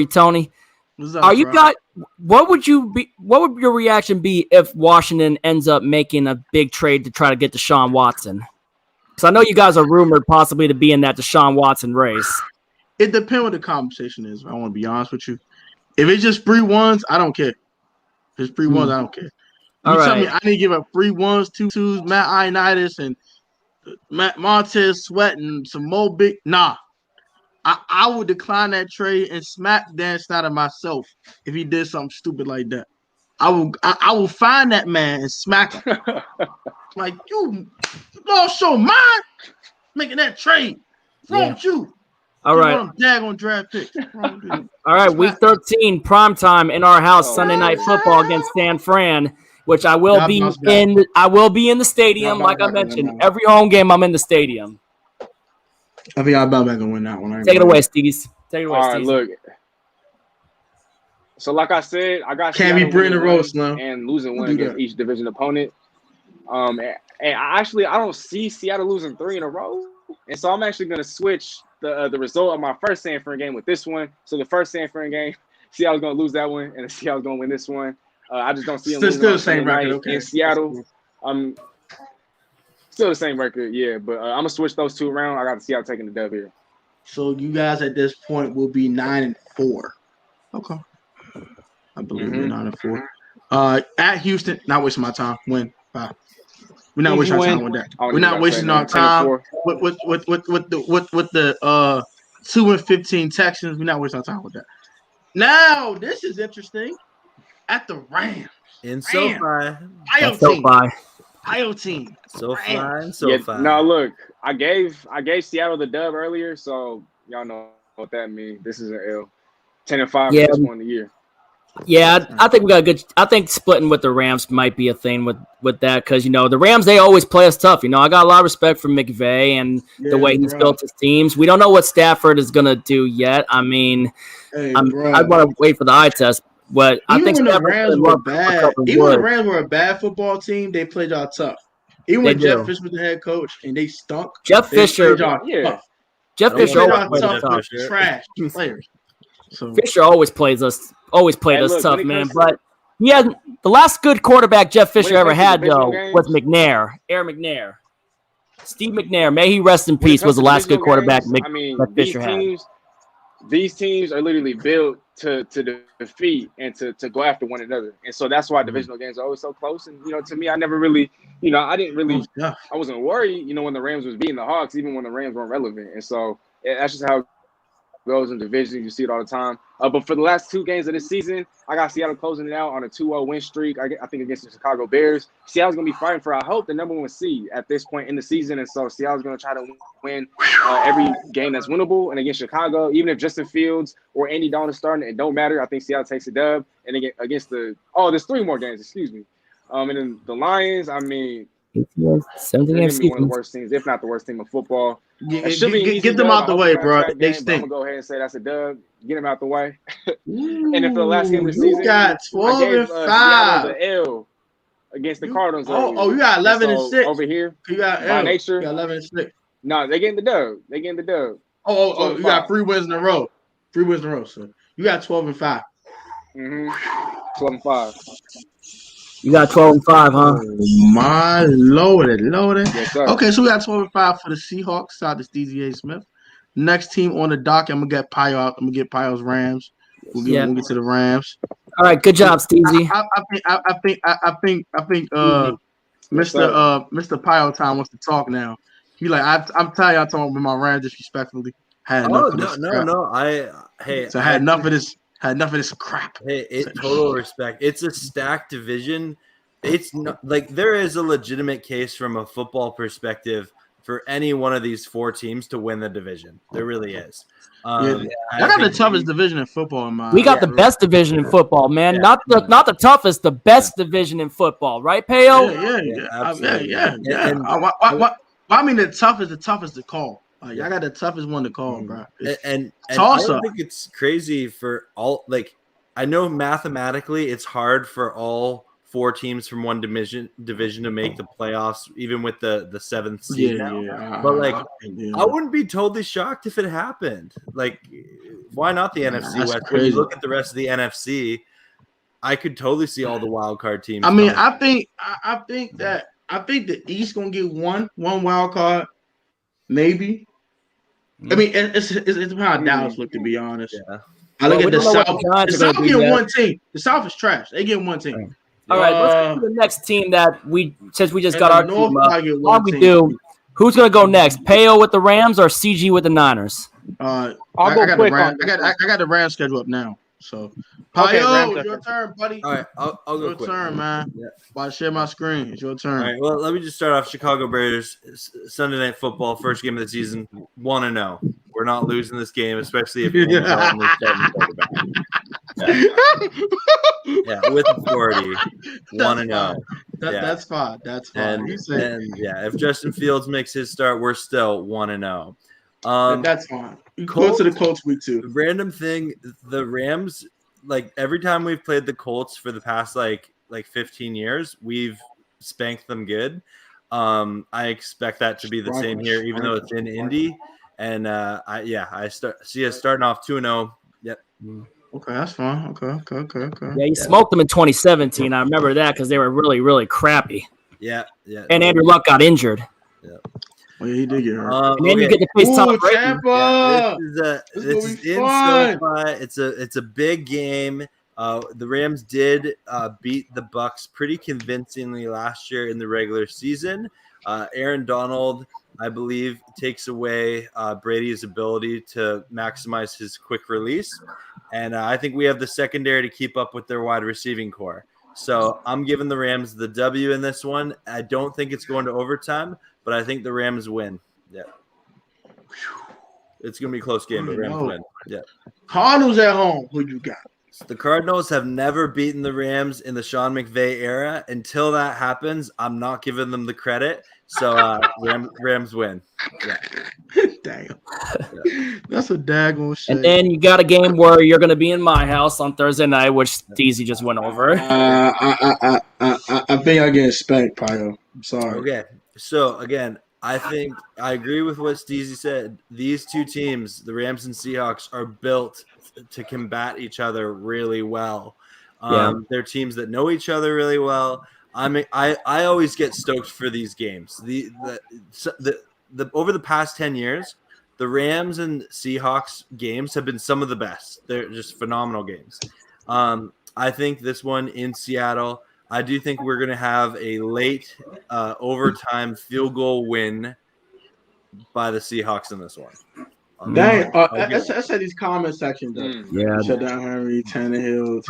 Tony. What's up, what would your reaction be if Washington ends up making a big trade to try to get Deshaun Watson? Because I know you guys are rumored possibly to be in that Deshaun Watson race. It depends what the conversation is. I want to be honest with you. If it's just 3 ones, I don't care. If it's 3 ones, I don't care. You tell me I need to give up 3 ones, 2 twos, Matt Ioannidis, and Montez Sweat, and some more big. Nah. I would decline that trade and smack Dan Snyder myself if he did something stupid like that. I will find that man and smack him. Like, you lost your mind making that trade. What's wrong with you? All right. Daggone draft pick. All right, Week 13, primetime in our house, Sunday Night Football against San Fran, which I will be in. I will be in the stadium, like I mentioned. Every home game, I'm in the stadium. I think Alabama gonna win that one. Take it away, Steez. Take it away, All right, look. So, like I said, I got can't be bringing the roast now and losing one against each division opponent. And I don't see Seattle losing 3 in a row, and so I'm actually gonna switch the result of my first San Fran game with this one. So the first San Fran game, Seattle's gonna lose that one, and Seattle's gonna win this one. I just don't see them losing still the same record in Seattle. Still the same record, yeah. But I'm gonna switch those 2 around. I got Seattle taking the dub here. So you guys at this point will be 9-4. Okay, I believe you're 9-4. At Houston, not wasting my time. Win 5. We're not wasting our time with that. We're not wasting our time with the 2-15 Texans. We're not wasting our time with that. Now this is interesting. At the Rams in SoFi, Payo team. SoFi. No, look, I gave Seattle the dub earlier, so y'all know what that means. This is an L. 10-5 for this one of the year. Yeah, I think we got a good. I think splitting with the Rams might be a thing with that because the Rams, they always play us tough. I got a lot of respect for McVay and the way he's built his teams. We don't know what Stafford is gonna do yet. I mean, I'd want to wait for the eye test. But I think when the Rams were bad, even when the Rams were a bad football team, they played y'all tough. Even when Jeff Fisher was the head coach and they stunk. Jeff Fisher always trash players. So Fisher always played us tough, man. But He had the last good quarterback Jeff Fisher When it ever comes to had, divisional though, games- was McNair, Aaron McNair. Steve McNair, may he rest in When it peace, comes was the to last good divisional quarterback games, I mean, that Fisher had. these teams are literally built to defeat and to go after one another. And so that's why divisional games are always so close. And, to me, I never really, I didn't really, Yeah. I wasn't worried, when the Rams was beating the Hawks, even when the Rams weren't relevant. And so that's just how it goes in divisions. You see it all the time. But for the last 2 games of this season, I got Seattle closing it out on a 2-0 win streak, I think against the Chicago Bears. Seattle's going to be fighting for, I hope, the number 1 seed at this point in the season. And so Seattle's going to try to win every game that's winnable. And against Chicago, even if Justin Fields or Andy Dalton is starting, it don't matter. I think Seattle takes a dub. And against there's 3 more games, excuse me. And then the Lions, I mean, they're going to be one of the worst teams, if not the worst team in football. Get them out the way, bro. They stink. I'm going to go ahead and say that's a dub. Get them out the way. And then for the last game of the You season, got 12 I gave and 5. Seattle the L against the Cardinals. You got 11 and 6 over here. You got by nature. You got 11 and 6. No, they getting the dub. Oh, you got 3 wins in a row. 3 wins in a row, so you got 12 and 5. 12 and 5. You got 12 and 5, huh? Oh, my loaded. Yes, sir. Okay, so we got 12 and 5 for the Seahawks. Shout out to Stevie A. Smith. Next team on the dock, I'm gonna get Payo out. I'm gonna get Payo's Rams. We'll get to the Rams. All right, good job, Steezy. I think Mr. Payo time wants to talk now. He like I'm tired of talking with my Rams disrespectfully. Had enough of this crap. No. I had enough of this. Had enough of this crap. Hey, total respect. It's a stacked division. It's not like there is a legitimate case from a football perspective for any one of these 4 teams to win the division. There really is. I got the toughest division in football in mind. We got the best division in football, man. Not the toughest, the best division in football, right, Payo? Yeah. I mean, the toughest to call. I got the toughest one to call, bro. And I don't think it's crazy for all. Like, I know mathematically it's hard for all 4 teams from one division to make the playoffs, even with the 7th seed now. But I wouldn't be totally shocked if it happened. Like, why not the NFC West? Crazy. When you look at the rest of the NFC, I could totally see all the wild card teams. I mean, I think the East gonna get one wild card, maybe. I mean, it's how Dallas look, to be honest. Yeah. I look at the South. The South getting one team. The South is trash. They get one team. All right, let's go to the next team since we just got our North team up. While we do, who's going to go next? Payo with the Rams or CG with the Niners? I'll go quick on. I got the Rams schedule up now. So, Payo, it's your turn, buddy. All right, I'll go your quick. Turn, man. Yeah. About to share my screen. It's your turn. All right, well, let me just start off. Chicago Bears, Sunday Night Football, first game of the season, 1-0. We're not losing this game, especially if Andy Dalton is starting quarterback. Yeah, with authority, 1-0. That's fine. That's fine. And if Justin Fields makes his start, we're still 1-0. That's fine. You go to the Colts week 2. Random thing, the Rams, like every time we've played the Colts for the past like 15 years, we've spanked them good. I expect that to be the same here, even though it's in Indy. And I see us starting off 2-0. Yep. Okay, that's fine. Okay. Yeah, you smoked them in 2017. I remember that because they were really, really crappy. Yeah. And Andrew Luck got injured. Yeah. Oh, yeah, he did get hurt. And then you get to face Tom Brady. Tampa! This is in SoFi. It's a big game. The Rams did beat the Bucks pretty convincingly last year in the regular season. Aaron Donald, I believe, takes away Brady's ability to maximize his quick release. And I think we have the secondary to keep up with their wide receiving core. So I'm giving the Rams the W in this one. I don't think it's going to overtime, but I think the Rams win. Yeah. It's going to be a close game, but Rams win. Yeah. Cardinals at home. Who you got? The Cardinals have never beaten the Rams in the Sean McVay era. Until that happens, I'm not giving them the credit. So Rams win. Yeah. Damn. That's a daggone shit. And then you got a game where you're going to be in my house on Thursday night, which Steezy just went over. I think I get spanked, Payo. I'm sorry. Okay. So, again, I think I agree with what Steezy said. These 2 teams, the Rams and Seahawks, are built to combat each other really well. They're teams that know each other really well. I always get stoked for these games. The over the past 10 years, the Rams and Seahawks games have been some of the best. They're just phenomenal games. I think this one in Seattle, I do think we're going to have a late overtime field goal win by the Seahawks in this one. Dang, that's at these comment sections. Yeah. Shut down Henry, Tannehill.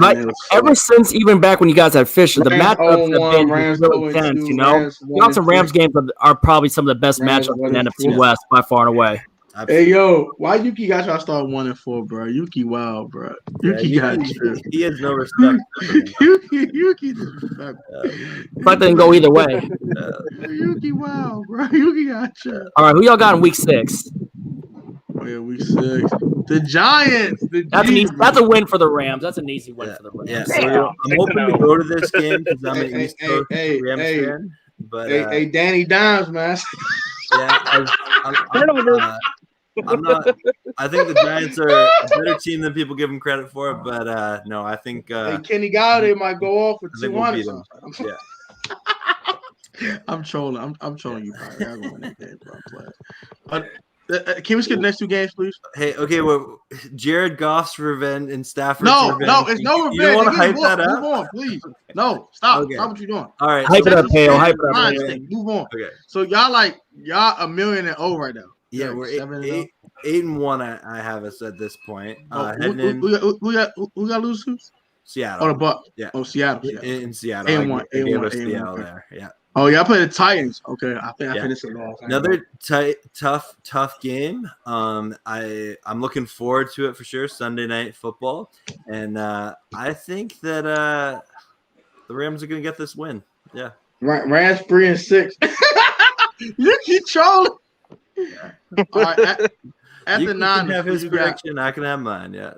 Ever since even back when you guys had Fisher, the matchups have been Rams really intense, you know? Johnson Rams games are probably some of the best matchups in the NFC West by far and away. Hey, yo, why Yuki got y'all start 1-4, bro? Yuki wild, bro. Yuki got you. He has no respect. Yuki disrespectful. But didn't go either way. Yuki wild, bro. Yuki got you. All right, who y'all got in week 6? Oh, yeah, week 6. The Giants. That's a win for the Rams. That's an easy win for the Rams. Yeah, so I'm hoping to go to this game because I'm an East Coast Rams fan. But, hey, Danny Dimes, man. Yeah, I'm not. I think the Giants are a better team than people give them credit for, but no, I think Kenny Galladay might go off for 200. Yeah. I'm trolling. I'm trolling you, Byron. I'm going that game, bro. Can we skip the next 2 games, please? Hey, okay. Well, Jared Goff's revenge and Stafford's revenge. No, it's no revenge. You don't want to hype that up? Move on, please. No, stop. Okay. Stop what you're doing. All right. Hype it up, Payo. Hype it up. Move on. Okay. So y'all $1 million and over right now. Yeah, we're 8-1. I have us at this point. Who got lose to? Seattle. Oh, the Bucks. Yeah. Oh, Seattle. In Seattle. 8-1. Seattle there. Yeah. Oh, y'all play the Titans. Okay, I think I finished it off. Another tough game. I'm looking forward to it for sure. Sunday Night Football, and I think that the Rams are going to get this win. Yeah. Rams 3-6. You keep trolling. All right, at you the Niners, can have his prediction. I can have mine. Yeah.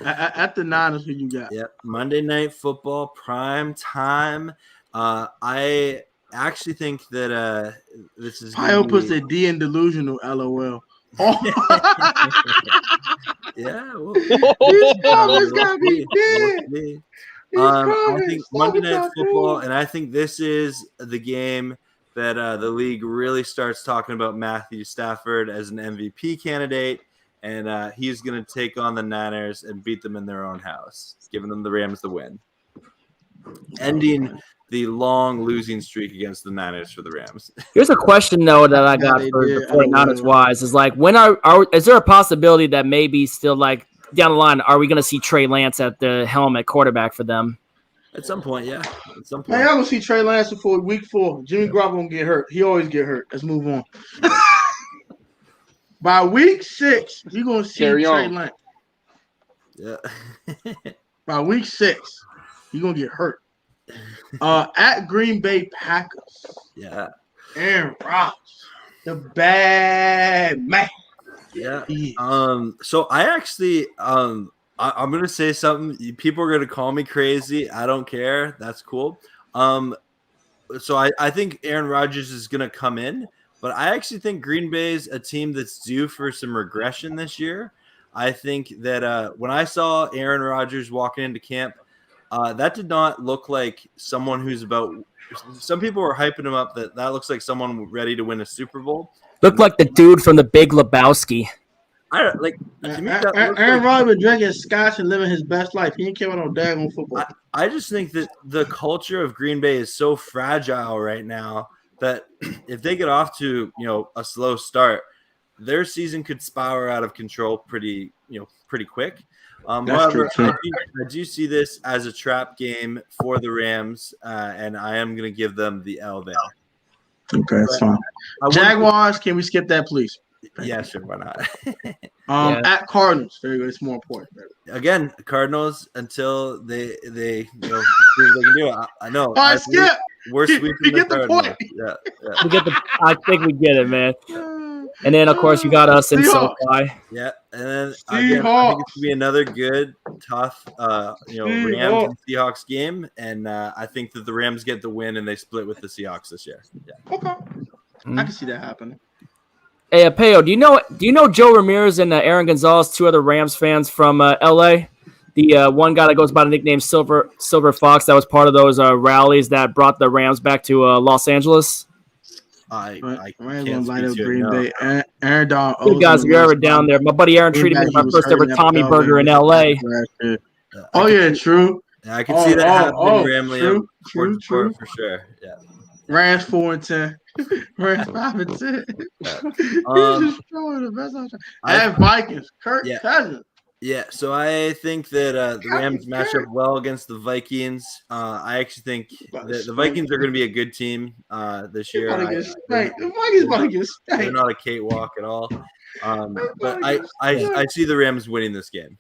At the Niners, who you got? Yep. Monday Night Football, prime time. I actually think that this is. Payo puts the D in delusional. LOL. Oh. Yeah. Well, it's gotta be dead. I think Monday Night Football, and I think this is the game that the league really starts talking about Matthew Stafford as an MVP candidate, and he's going to take on the Niners and beat them in their own house, giving them the Rams the win, ending the long losing streak against the Niners for the Rams. Here's a question, though, that I got for the 49ers wise is like, when is there a possibility that maybe still like down the line, are we going to see Trey Lance at the helm at quarterback for them? At some point, yeah. At some point. Hey, I'm gonna see Trey Lance before week 4. Jimmy Garoppolo gonna get hurt. He always get hurt. Let's move on. By week 6, you're gonna see Trey Lance. Yeah. By week 6, you're gonna get hurt. At Green Bay Packers. Yeah. Aaron Rodgers, the bad man. Yeah. So I actually I'm gonna say something. People are gonna call me crazy. I don't care. That's cool. So I think Aaron Rodgers is gonna come in, but I actually think Green Bay is a team that's due for some regression this year. I think that when I saw Aaron Rodgers walking into camp, that did not look like someone who's about. Some people were hyping him up that looks like someone ready to win a Super Bowl. Looked like the dude from The Big Lebowski. I don't like. Aaron Rodgers drinking scotch and living his best life. He ain't care about no daggone football. I just think that the culture of Green Bay is so fragile right now that if they get off to a slow start, their season could spiral out of control pretty quick. However, I do see this as a trap game for the Rams, and I am going to give them the L there. Okay, that's fine. Jaguars, can we skip that, please? Yeah, sure. Why not? At Cardinals, very good. It's more important. Again, Cardinals until they see what they can do. I know. All right, skip. We're sweeping we get the point. Yeah. We get the. I think we get it, man. And then, of course, you got us in SoFi. Yeah, and then again, I think it's gonna be another good, tough, Rams and Seahawks game, and I think that the Rams get the win and they split with the Seahawks this year. Yeah. Okay, I can see that happening. Hey, Payo, do you know Joe Ramirez and Aaron Gonzalez, 2 other Rams fans from LA? the one guy that goes by the nickname Silver Fox, that was part of those rallies that brought the Rams back to Los Angeles. I Rams can't gonna light speak up to it, Green no. Bay. Aaron Donald. Good guys, if you're ever down there. My buddy Aaron treated me to my first ever Tommy Burger in LA. Oh yeah, true. Yeah, I can see that happening. Ramley, true. For sure. Yeah. Rams 4-10. Rams 5-10. He's destroying the best option. And Vikings. Kirk Cousins. Yeah, so I think that the Rams match up well against the Vikings. I actually think that the Vikings are going to be a good team this year. The Vikings about to get spanked. They're not a cakewalk at all. But I see the Rams winning this game.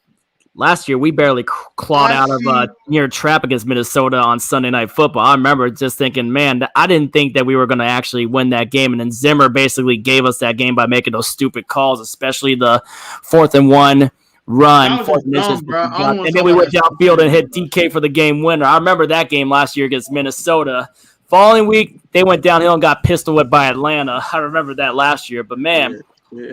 Last year, we barely clawed out of near trap against Minnesota on Sunday Night Football. I remember just thinking, man, I didn't think that we were going to actually win that game. And then Zimmer basically gave us that game by making those stupid calls, especially the 4th and 1 run. And then we went downfield and hit DK for the game winner. I remember that game last year against Minnesota. Following week, they went downhill and got pistol whipped by Atlanta. I remember that last year. But, man,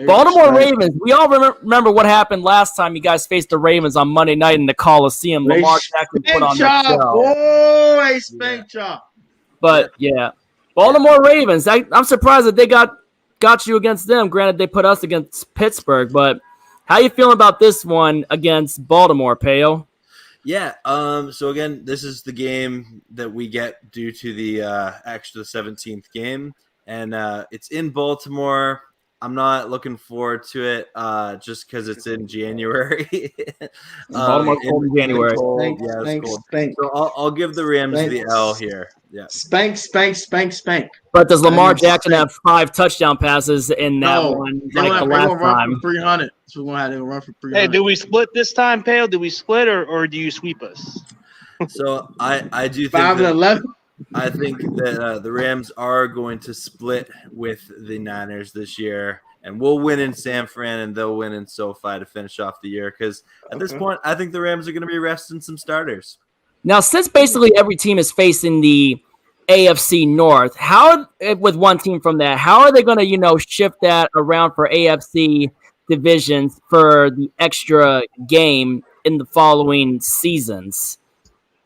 Baltimore Ravens, we all remember what happened last time you guys faced the Ravens on Monday night in the Coliseum. Lamar Jackson put on that show. Boy, spank job. But, yeah, Baltimore Ravens, I'm surprised that they got you against them. Granted, they put us against Pittsburgh. But how you feeling about this one against Baltimore, Payo? Yeah, so again, this is the game that we get due to the extra 17th game. And it's in Baltimore. I'm not looking forward to it just because it's in January. Baltimore's cold in January. So I'll give the Rams the L here. Yeah. Spank. But does Lamar Jackson have 5 touchdown passes in that one like the last time? For 300. So we're going to run for 300. Hey, do we split this time, Payo? Do we split or do you sweep us? So I do think 5-11. I think that the Rams are going to split with the Niners this year, and we'll win in San Fran, and they'll win in SoFi to finish off the year. Because at this point, I think the Rams are going to be resting some starters. Now, since basically every team is facing the AFC North, how with one team from that, how are they going to shift that around for AFC divisions for the extra game in the following seasons?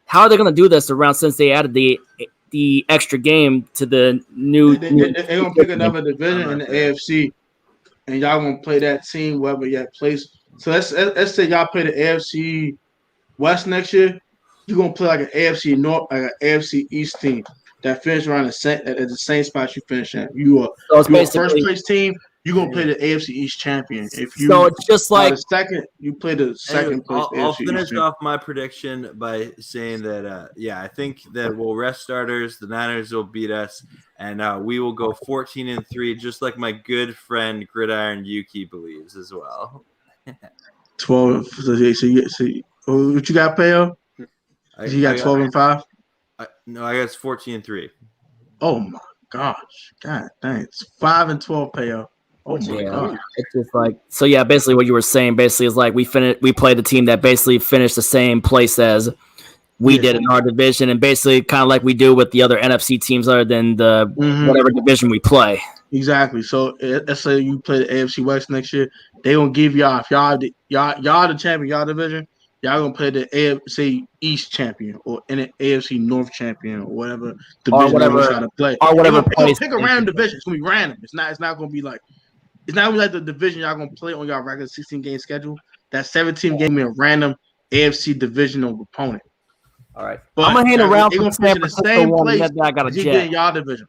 How are they going to do this around since they added the extra game to the new? They're going to pick another division in the AFC, and y'all going to play that team wherever y'all plays. So let's say y'all play the AFC West next year. You're going to play like an AFC North, like an AFC East team that finish around at the same spot you finish at. You're a first place team. You're going to play the AFC East champion. So it's just like the second, you play the second place. I'll finish off my prediction by saying that, I think that we'll rest starters. The Niners will beat us, and we will go 14-3, just like my good friend Gridiron Yuki believes as well. 12. So what you got, Payo? You got 12-5? No, I got 14-3. Oh, my gosh. God dang. It's 5-12, Payo. Oh my God. It's just like basically what you were saying basically is like we played the team that basically finished the same place as we did in our division, and basically kind of like we do with the other NFC teams other than the whatever division we play. Exactly. So let's say you play the AFC West next year, they gonna give y'all if y'all the champion, y'all division, y'all gonna play the AFC East champion or in the AFC North champion or whatever division they're trying to play. Or whatever. Pick a random division. It's gonna be random. It's not gonna be like. It's not like the division y'all gonna play on y'all regular 16-game schedule. That 17 game be a random AFC divisional opponent. All right, but I'm gonna hang around for the same place. I got a jet in y'all division.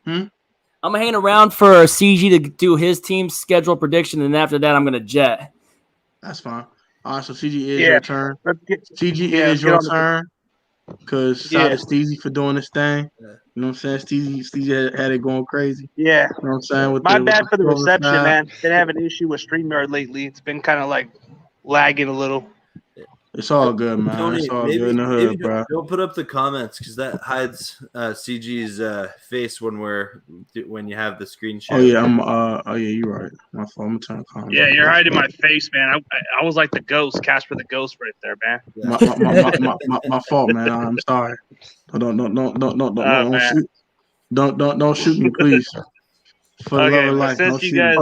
I'm gonna hang around for CG to do his team's schedule prediction, and after that, I'm gonna jet. That's fine. All right, so CG is your turn. CG is your turn. Because shout out to Steezy for doing this thing. You know what I'm saying? Steezy had it going crazy. Yeah. You know what I'm saying? My bad for the reception, man. Been having an issue with StreamYard lately. It's been kind of like lagging a little. It's all good, man. Tony, it's all good in the hood, bro. Don't put up the comments because that hides CG's face when you have the screen share. Oh yeah, you're right. My fault. I'm turning comments. Yeah, you're hiding my face, man. I was like the ghost, Casper the Ghost, right there, man. Yeah. My fault, man. I'm sorry. Don't shoot me, please. For the love of life, since you guys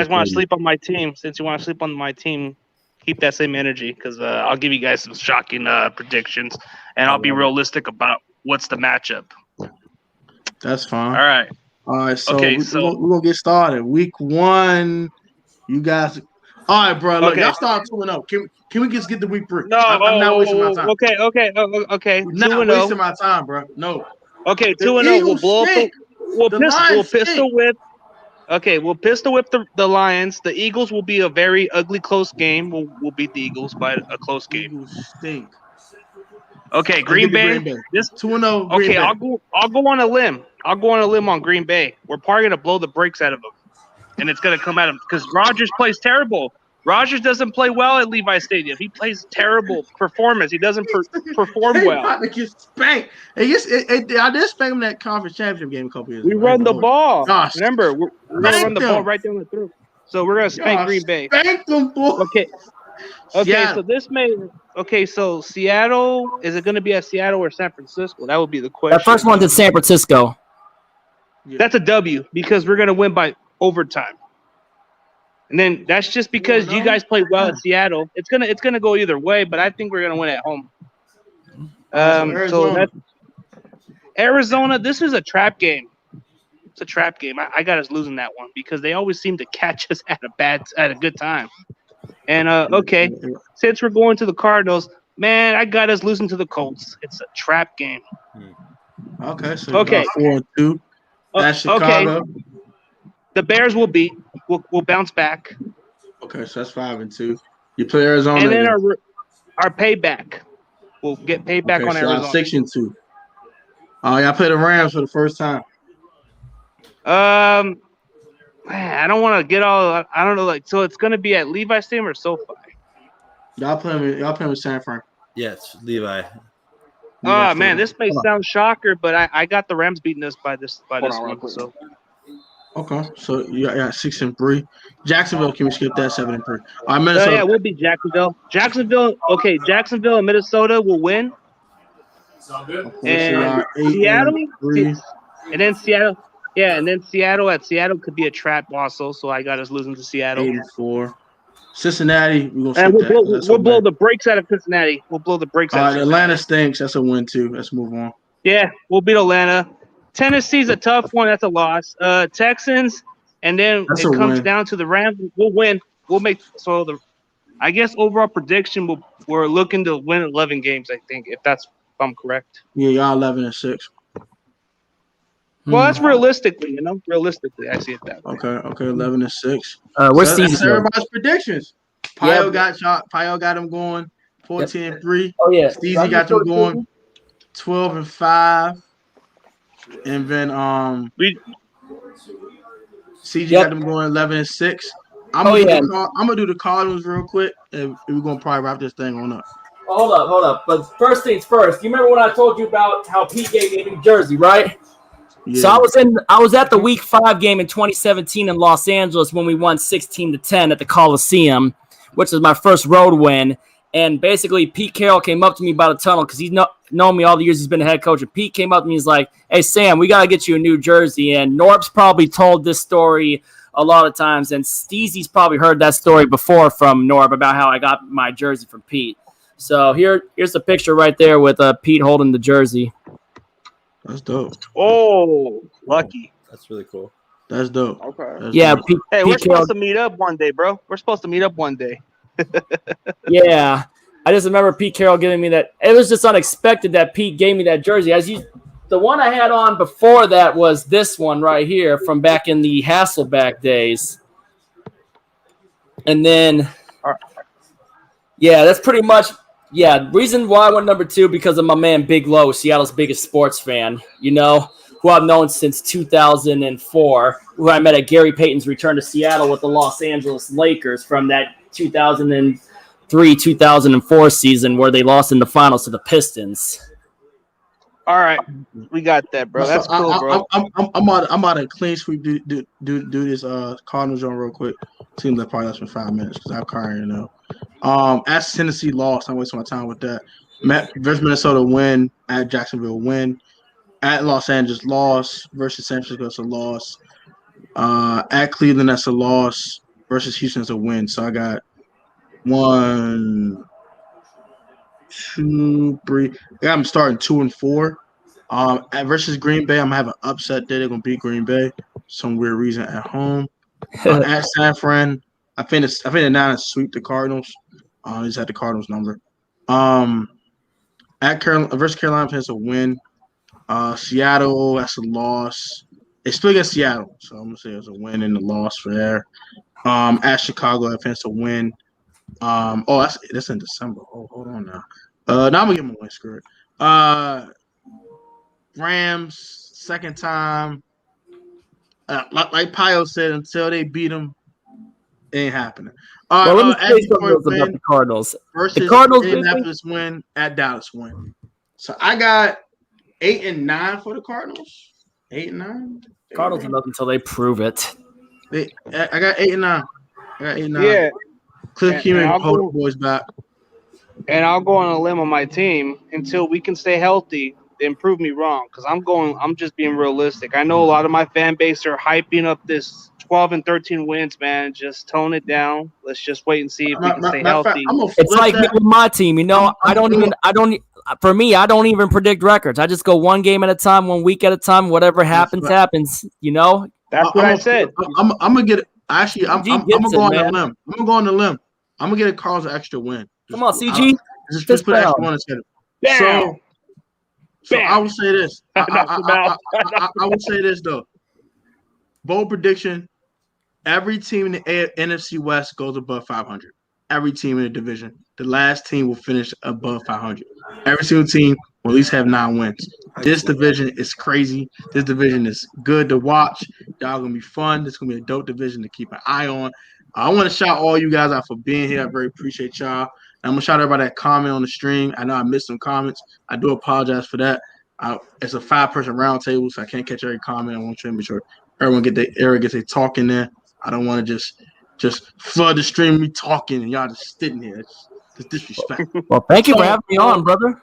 want to sleep on my team, keep that same energy because I'll give you guys some shocking predictions, and I'll be realistic about what's the matchup. That's fine. All right. So Okay, we're gonna get started. Week 1, you guys. All right, bro. Look, y'all start 2-0. Can we just get the week 3? No, I'm not wasting my time. Okay. We're not wasting my time, bro. No. Okay, The 2-0. We'll Eagles blow up. stink. We'll pistol whip. Okay, we'll pistol whip the Lions. The Eagles will be a very ugly, close game. We'll beat the Eagles by a close game. Eagles stink. Okay, Green Bay. This 2-0. Okay, I'll go on a limb. I'll go on a limb on Green Bay. We're probably gonna blow the brakes out of them, and it's gonna come at them because Rodgers plays terrible. Rodgers doesn't play well at Levi Stadium. He plays terrible performance. He doesn't perform well. About to get spanked. I did spank him in that conference championship game a couple years ago. We run the ball. Gosh. Remember, we're gonna run the ball right down the throat. So we're gonna spank Green Bay. Spank them, boy. Okay. So this may. Okay, so Seattle, is it going to be at Seattle or San Francisco? That would be the question. That first one's in San Francisco. Yeah. That's a W because we're going to win by overtime. And then that's just because you guys played well at Seattle. It's gonna go either way, but I think we're going to win at home. So that's Arizona. This is a trap game. It's a trap game. I got us losing that one because they always seem to catch us at a good time. And okay, since we're going to the Cardinals, man, I got us losing to the Colts. It's a trap game. Okay, so 4-2. That's Chicago. Okay. The Bears will beat. We'll bounce back. Okay, so that's 5-2. You play Arizona, and then our payback. We'll get payback on Arizona. 6-2. Y'all play the Rams for the first time. Man, I don't want to get all. I don't know. So it's gonna be at Levi Stadium or SoFi. Y'all playing with San Fran. Yes, Levi. Oh man, this may sound shocker, but I got the Rams beating us by this one. So. Okay, so you got 6-3. Jacksonville, can we skip that 7-3? All right, Minnesota. Yeah, we'll beat Jacksonville. Jacksonville and Minnesota will win. And Seattle, and then Seattle. Yeah, and then Seattle could be a trap also. So I got us losing to Seattle. 8-4. Cincinnati, we're gonna skip we'll blow the brakes out of Cincinnati. We'll blow the brakes out. Atlanta stinks. That's a win too. Let's move on. Yeah, we'll beat Atlanta. Tennessee's a tough one. That's a loss. Texans, and then it comes down to the Rams. We'll win. We'll make I guess overall prediction. We're looking to win 11 games. I think if I'm correct. Yeah, y'all 11-6. Well, that's realistically, Realistically, I see it that way. Okay, 11-6. Where's Steve's? Everybody's predictions. Payo got them going 14-3. Oh yeah, Steezy got them going 12-5. And then CG got them going 11-6. I'm gonna do the Cardinals real quick, and we're gonna probably wrap this thing on up. Hold up. But first things first. You remember when I told you about how Pete gave me New Jersey, right? Yeah. So I was at the Week 5 game in 2017 in Los Angeles when we won 16-10 at the Coliseum, which was my first road win. And basically, Pete Carroll came up to me by the tunnel because he's known me all the years he's been the head coach. And Pete came up to me and he's like, "Hey, Sam, we got to get you a New Jersey." And Norb's probably told this story a lot of times. And Steezy's probably heard that story before from Norb about how I got my jersey from Pete. So here's the picture right there with Pete holding the jersey. That's dope. Oh, lucky. That's really cool. That's dope. Okay. Dope. Pete we're supposed to meet up one day, bro. We're supposed to meet up one day. Yeah, I just remember Pete Carroll giving me that. It was just unexpected that Pete gave me that jersey. The one I had on before that was this one right here from back in the Hasselback days. And then, that's pretty much, reason why I went number 2 because of my man Big Low, Seattle's biggest sports fan, who I've known since 2004, who I met at Gary Payton's return to Seattle with the Los Angeles Lakers from that 2003-2004 season where they lost in the finals to the Pistons. All right, we got that, bro. That's cool, bro. I'm out of clean sweep. Do this Cardinals on real quick. Seems like probably less than 5 minutes because I'm crying as Tennessee lost, I'm wasting my time with that. Versus Minnesota win, at Jacksonville win, at Los Angeles loss, versus San Francisco it's a loss, at Cleveland that's a loss, versus Houston is a win. So I got 1, 2, 3. Yeah, I'm starting 2 and 4. Versus Green Bay, I'm gonna have an upset day. They're gonna beat Green Bay. Some weird reason at home. At San Fran, I think the Niners sweep the Cardinals. He's at the Cardinals number. At Carolina versus Carolina, it's a win. Seattle, that's a loss. It's still against Seattle, so I'm gonna say it's a win and a loss for there. At Chicago, I think it's a win. That's in December. Oh, hold on now. Now I'm gonna give him a win. Screw it. Rams, second time. Like Payo said, until they beat them, it ain't happening. Well, let me At say Detroit something about the Cardinals. versus The Cardinals, Indianapolis win, at Dallas win. So I got 8 and 9 for the Cardinals. 8 and 9. Cardinals are nothing until they prove it. I got 8 and 9. I got 8 and 9. Yeah. Cliff Keenan hold the boys back. And I'll go on a limb on my team until we can stay healthy. Then prove me wrong, because I'm just being realistic. I know a lot of my fan base are hyping up this 12 and 13 wins, man. Just tone it down. Let's just wait and see if we can stay healthy. It's like me with my team, you know. I don't even predict records. I just go one game at a time, 1 week at a time. Whatever happens, happens. You know. That's what I said. I'm gonna get it. Actually, I'm gonna go on a limb. I'm gonna go on the limb. I'm gonna get a Carl's an extra win. Come on, CG. Just put an extra one instead of. So I will say this. I will say this though. Bold prediction: every team in the NFC West goes above 500. Every team in the division. The last team will finish above 500. Every single team will at least have 9 wins. This division is crazy. This division is good to watch. Y'all gonna be fun. This is gonna be a dope division to keep an eye on. I want to shout all you guys out for being here. I very appreciate y'all. I'm going to shout everybody that comment on the stream. I know I missed some comments. I do apologize for that. It's a 5-person roundtable, so I can't catch every comment. I want to make sure everyone gets a talk in there. I don't want to just flood the stream with me talking and y'all just sitting here. It's disrespect. Well, thank you for having me on, brother.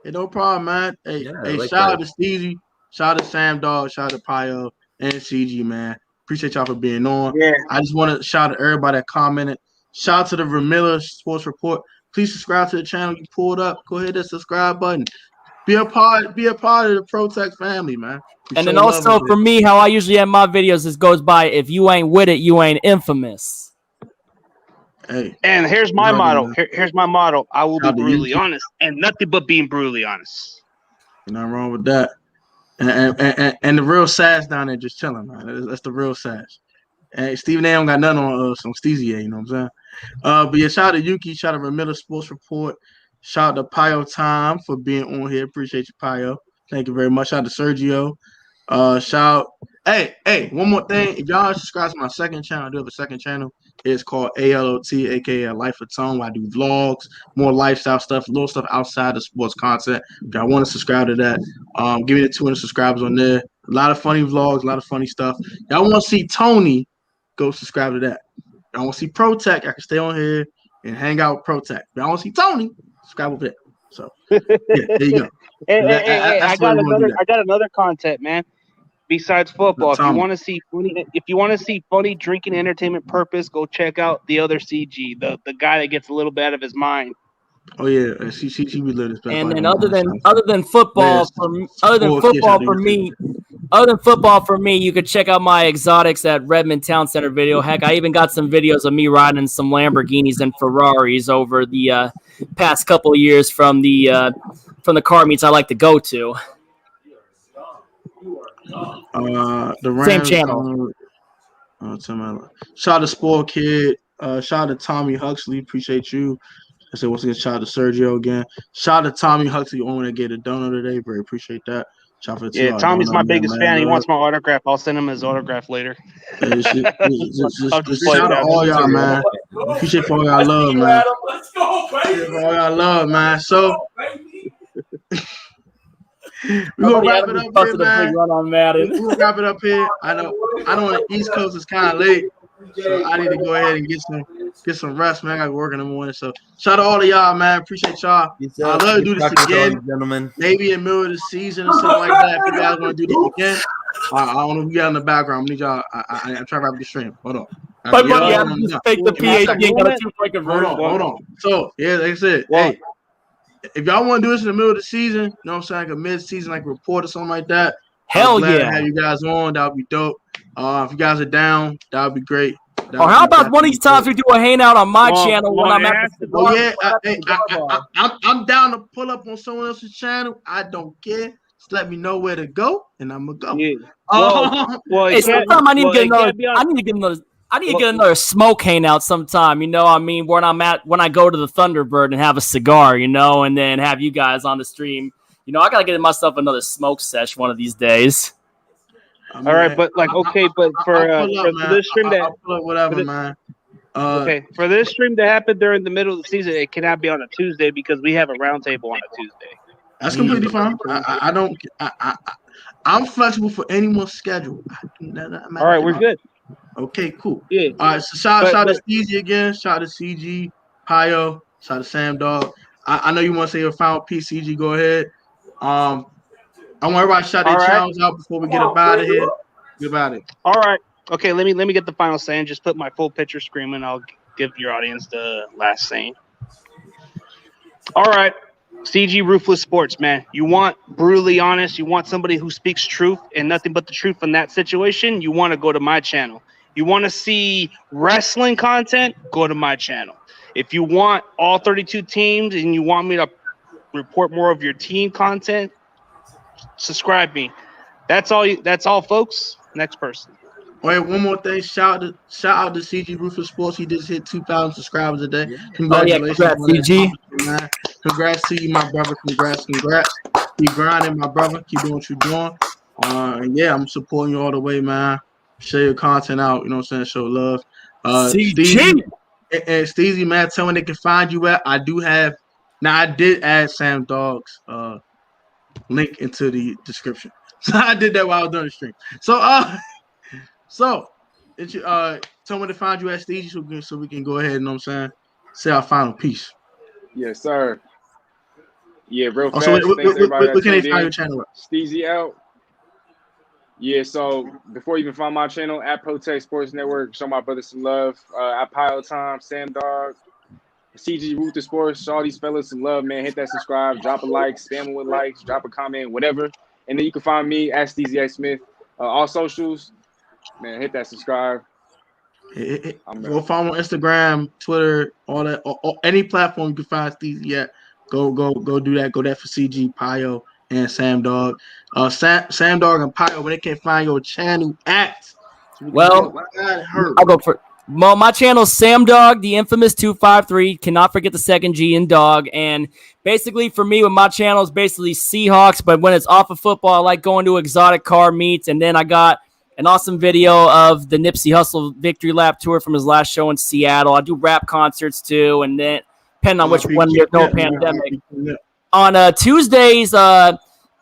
Hey, no problem, man. Hey, shout out to Steezy. Shout out to Sam Dog. Shout out to Payo and CG, man. Appreciate y'all for being on. Yeah. I just want to shout out to everybody that commented. Shout out to the Vermilla Sports Report. Please subscribe to the channel. You pulled up. Go ahead and subscribe button. Be a part of the ProTech family, man. And then also for me, how I usually end my videos is goes by, if you ain't with it, you ain't infamous. Hey. And here's my motto. Here's my motto. I will be brutally honest, and nothing but being brutally honest. Nothing wrong with that. And the real SAS down there just chilling, man. That's the real SAS. And Stephen A don't got nothing on some Steezy, you know what I'm saying? But yeah, shout out to Yuki, shout out to Vermilla Sports Report, shout out to Payo Time for being on here. Appreciate you, Payo. Thank you very much. Shout out to Sergio. Hey, one more thing. If y'all subscribe to my second channel, I do have a second channel. It's called ALOT, aka Life of Tone, where I do vlogs, more lifestyle stuff, little stuff outside of sports content. If y'all want to subscribe to that, give me the 200 subscribers on there. A lot of funny vlogs, a lot of funny stuff. Y'all want to see Tony, go subscribe to that. Y'all want to see ProTech, I can stay on here and hang out with ProTech. Y'all want to see Tony, subscribe with it. So, yeah, there you go. Hey, I got another content, man. Besides football, if you want to see funny drinking entertainment purpose, go check out the other CG, the guy that gets a little bit out of his mind. Oh yeah, she be living. And then other than football for me, you could check out my exotics at Redmond Town Center video. Heck, I even got some videos of me riding some Lamborghinis and Ferraris over the past couple of years from the car meets I like to go to. The Rams, same channel. Shout out to Spoiled Kid. Shout out to Tommy Huxley. Appreciate you. I said once again, shout out to Sergio again. Shout out to Tommy Huxley, the one that gave a donut today. Very appreciate that. Shout out to Tommy's my biggest fan. He wants my autograph. I'll send him his autograph later. Shout out to all y'all, man. Appreciate for all y'all love, man. Let's go, baby. For all y'all love, man. So we're gonna wrap it up here, man. We're gonna wrap it up here. I know on the East Coast it's kind of late, so I need to go ahead and get some rest, man. I got to work in the morning. So shout out to all of y'all, man. Appreciate y'all. I'd love to do this again, gentlemen. Maybe in the middle of the season or something like that. If you guys want to do this again, I don't know who you got in the background. I need y'all. I'm trying to wrap the stream. Hold on. My money y'all has to take the PhD and got a 2-point conversion. Hold on. So, yeah, like I said, hey, if y'all want to do this in the middle of the season, you know what I'm saying, like a mid-season, like a report or something like that, hell glad yeah. to have you guys on. That would be dope. If you guys are down, that would be great. Or how about one of these times we do a hangout on my channel when I'm at the Oh, yeah. I'm down to pull up on someone else's channel. I don't care. Just let me know where to go, and I'm going to go. Yeah. Hey, sometime I need to get another smoke hangout sometime, you know. I mean, when I go to the Thunderbird and have a cigar, you know, and then have you guys on the stream. You know, I gotta get myself another smoke sesh one of these days. All right, but like, okay, but for this stream for this stream to happen during the middle of the season, it cannot be on a Tuesday because we have a roundtable on a Tuesday. That's completely fine. I'm flexible for anyone's schedule. All right, we're good. Okay, cool. Yeah. All right, so shout to CG again. Shout to CG, Payo. Shout to Sam Dog. I know you want to say your final piece, CG. Go ahead. I want everybody to shout their channels out before we get up out of here. Get about it. All right. Okay, let me get the final say and just put my full picture screen and I'll give your audience the last saying. All right. CG Ruthless Sports, man. You want brutally honest, you want somebody who speaks truth and nothing but the truth in that situation, you want to go to my channel. You want to see wrestling content, go to my channel. If you want all 32 teams and you want me to report more of your team content, subscribe me. That's all, folks. Next person. Wait, one more thing. Shout out to CG Ruthless Sports. He just hit 2,000 subscribers a day. Congratulations, CG. Man. Congrats to you, my brother. Congrats. Keep grinding, my brother. Keep doing what you're doing. And yeah, I'm supporting you all the way, man. Share your content out. You know what I'm saying? Show love. CG. And Steezy, man, tell me they can find you at. I did add Sam Dog's link into the description. So I did that while I was doing the stream. So tell me to find you at Steezy so we can go ahead, you know what I'm saying, say our final piece. Yes, sir. Yeah, real fast. So Thanks everybody we can tuned find in. your channel at? Steezy out. Yeah, so before you even find my channel, at Protect Sports Network, show my brother some love. At Payo Time, Sam Dog, CG Ruthless Sports, show all these fellas some love, man. Hit that subscribe, drop a like, spam them with likes, drop a comment, whatever. And then you can find me at Steezy A. Smith. All socials, man, hit that subscribe. Go follow on Instagram, Twitter, all that, or any platform you can find Steezy at. Go do that. Go there for CG, Payo, and Sam Dog. Sam Dog and Payo, when they can find your channel at. Well, I'll go for my channel, Sam Dog, the infamous 253. Cannot forget the second G in dog. And basically, for me, with my channel is basically Seahawks. But when it's off of football, I like going to exotic car meets. And then I got an awesome video of the Nipsey Hussle Victory Lap tour from his last show in Seattle. I do rap concerts too, and then depending on which one, there's no pandemic. On Tuesdays,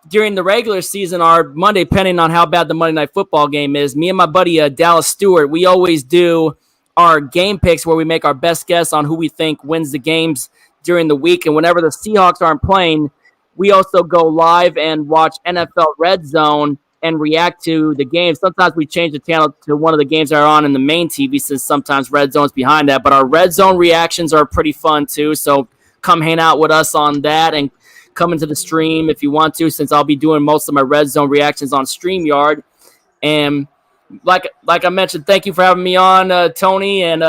during the regular season, or Monday, depending on how bad the Monday Night Football game is, me and my buddy Dallas Stewart, we always do our game picks where we make our best guess on who we think wins the games during the week. And whenever the Seahawks aren't playing, we also go live and watch NFL Red Zone and react to the game. Sometimes we change the channel to one of the games that are on in the main TV since sometimes Red Zone's behind that. But our Red Zone reactions are pretty fun too. So come hang out with us on that and come into the stream if you want to, since I'll be doing most of my Red Zone reactions on StreamYard. And like I mentioned, thank you for having me on, Tony. And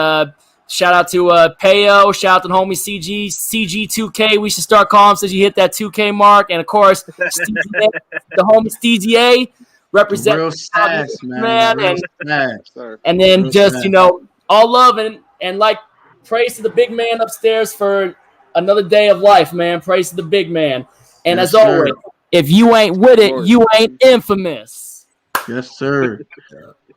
shout out to Payo. Shout out to the homie CG2K. We should start calling him since you hit that 2K mark. And of course, the homie Steezy A represent real sass, man. And then real just sass. All love and like praise to the big man upstairs for another day of life, man. Praise to the big man. And yes, as always, if you ain't with it, you ain't infamous. Yes, sir.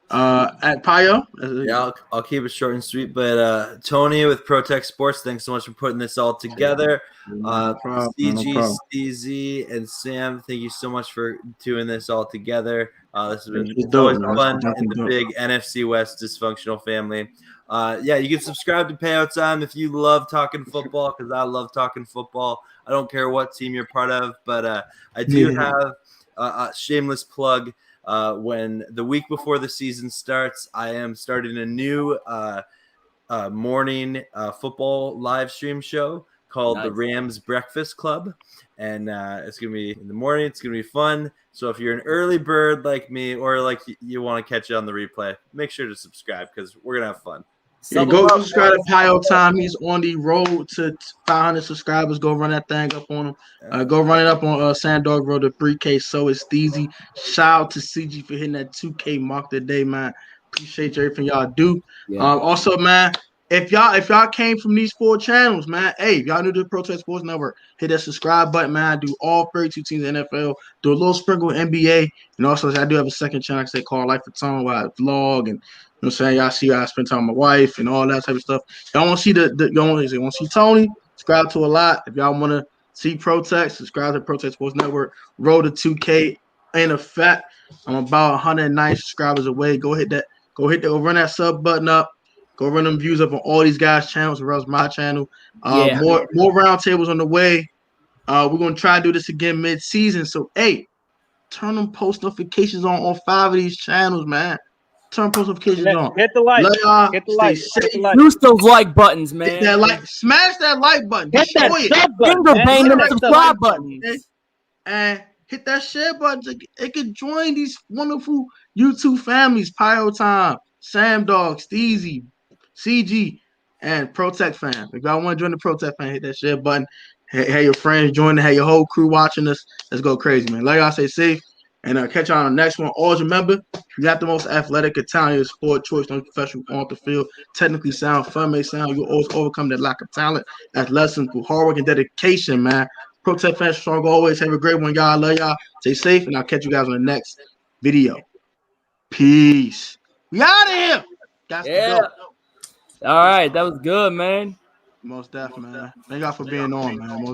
At Payo? Yeah, I'll keep it short and sweet. But Tony with Protect Sports, thanks so much for putting this all together. CG, Steezy, and Sam, thank you so much for doing this all together. This has been always fun in the big NFC West dysfunctional family. You can subscribe to Payo Time if you love talking football, because I love talking football. I don't care what team you're part of, but I do have a shameless plug. when the week before the season starts, I am starting a new morning football live stream show called the Rams Breakfast Club, and it's gonna be in the morning. It's gonna be fun. So if you're an early bird like me, or like you want to catch it on the replay, make sure to subscribe because we're gonna have fun. Yeah, go subscribe to Payo Time. He's on the road to 500 subscribers. Go run that thing up on him. Go run it up on Sandog Road to 3K. So it's easy. Shout out to CG for hitting that 2K mark today, man. Appreciate everything y'all do. Yeah. Also, man, if y'all came from these 4 channels, man, hey, if y'all new to the Protect Sports Network, hit that subscribe button, man. I do all 32 teams in the NFL. Do a little sprinkle NBA, and also I do have a second channel I say called Life of Tone, where I vlog and. You know what I'm saying? Y'all see I spend time with my wife and all that type of stuff. Y'all want to see y'all want to see Tony? Subscribe to a lot. If y'all want to see Protect, subscribe to Protect Sports Network. Road to 2K in effect. I'm about 109 subscribers away. Go hit that. Go run that sub button up. Go run them views up on all these guys' channels as well as my channel. More roundtables on the way. We're gonna try to do this again mid-season. So hey, turn them post notifications on 5 of these channels, man. Turn post notifications on. Hit the like. Love y'all. Hit the Stay like. safe. Hit the like. Use those like buttons, man. Hit that like. Smash that like button. Hit that Destroy it. sub button. Finger man. bang Hit them that subscribe sub buttons. Okay? And hit that share button. So it can join these wonderful YouTube families. Payo Time, Sam Dog, Steezy, CG, and Protect Fam. If y'all want to join the Protect Fam, hit that share button. Have your friends join. Have your whole crew watching us. Let's go crazy, man. Like I say, safe. And catch y'all on the next one. Always remember, you got the most athletic Italian sport choice, no professional on the field. Technically sound, fun may sound. You'll always overcome that lack of talent. That's lessons through hard work and dedication, man. Protect fans strong always. Have a great one, y'all. Love y'all. Stay safe, and I'll catch you guys on the next video. Peace. We out of here. Got to go. All right, that was good, man. Most definitely, man. Thank y'all for being on, man.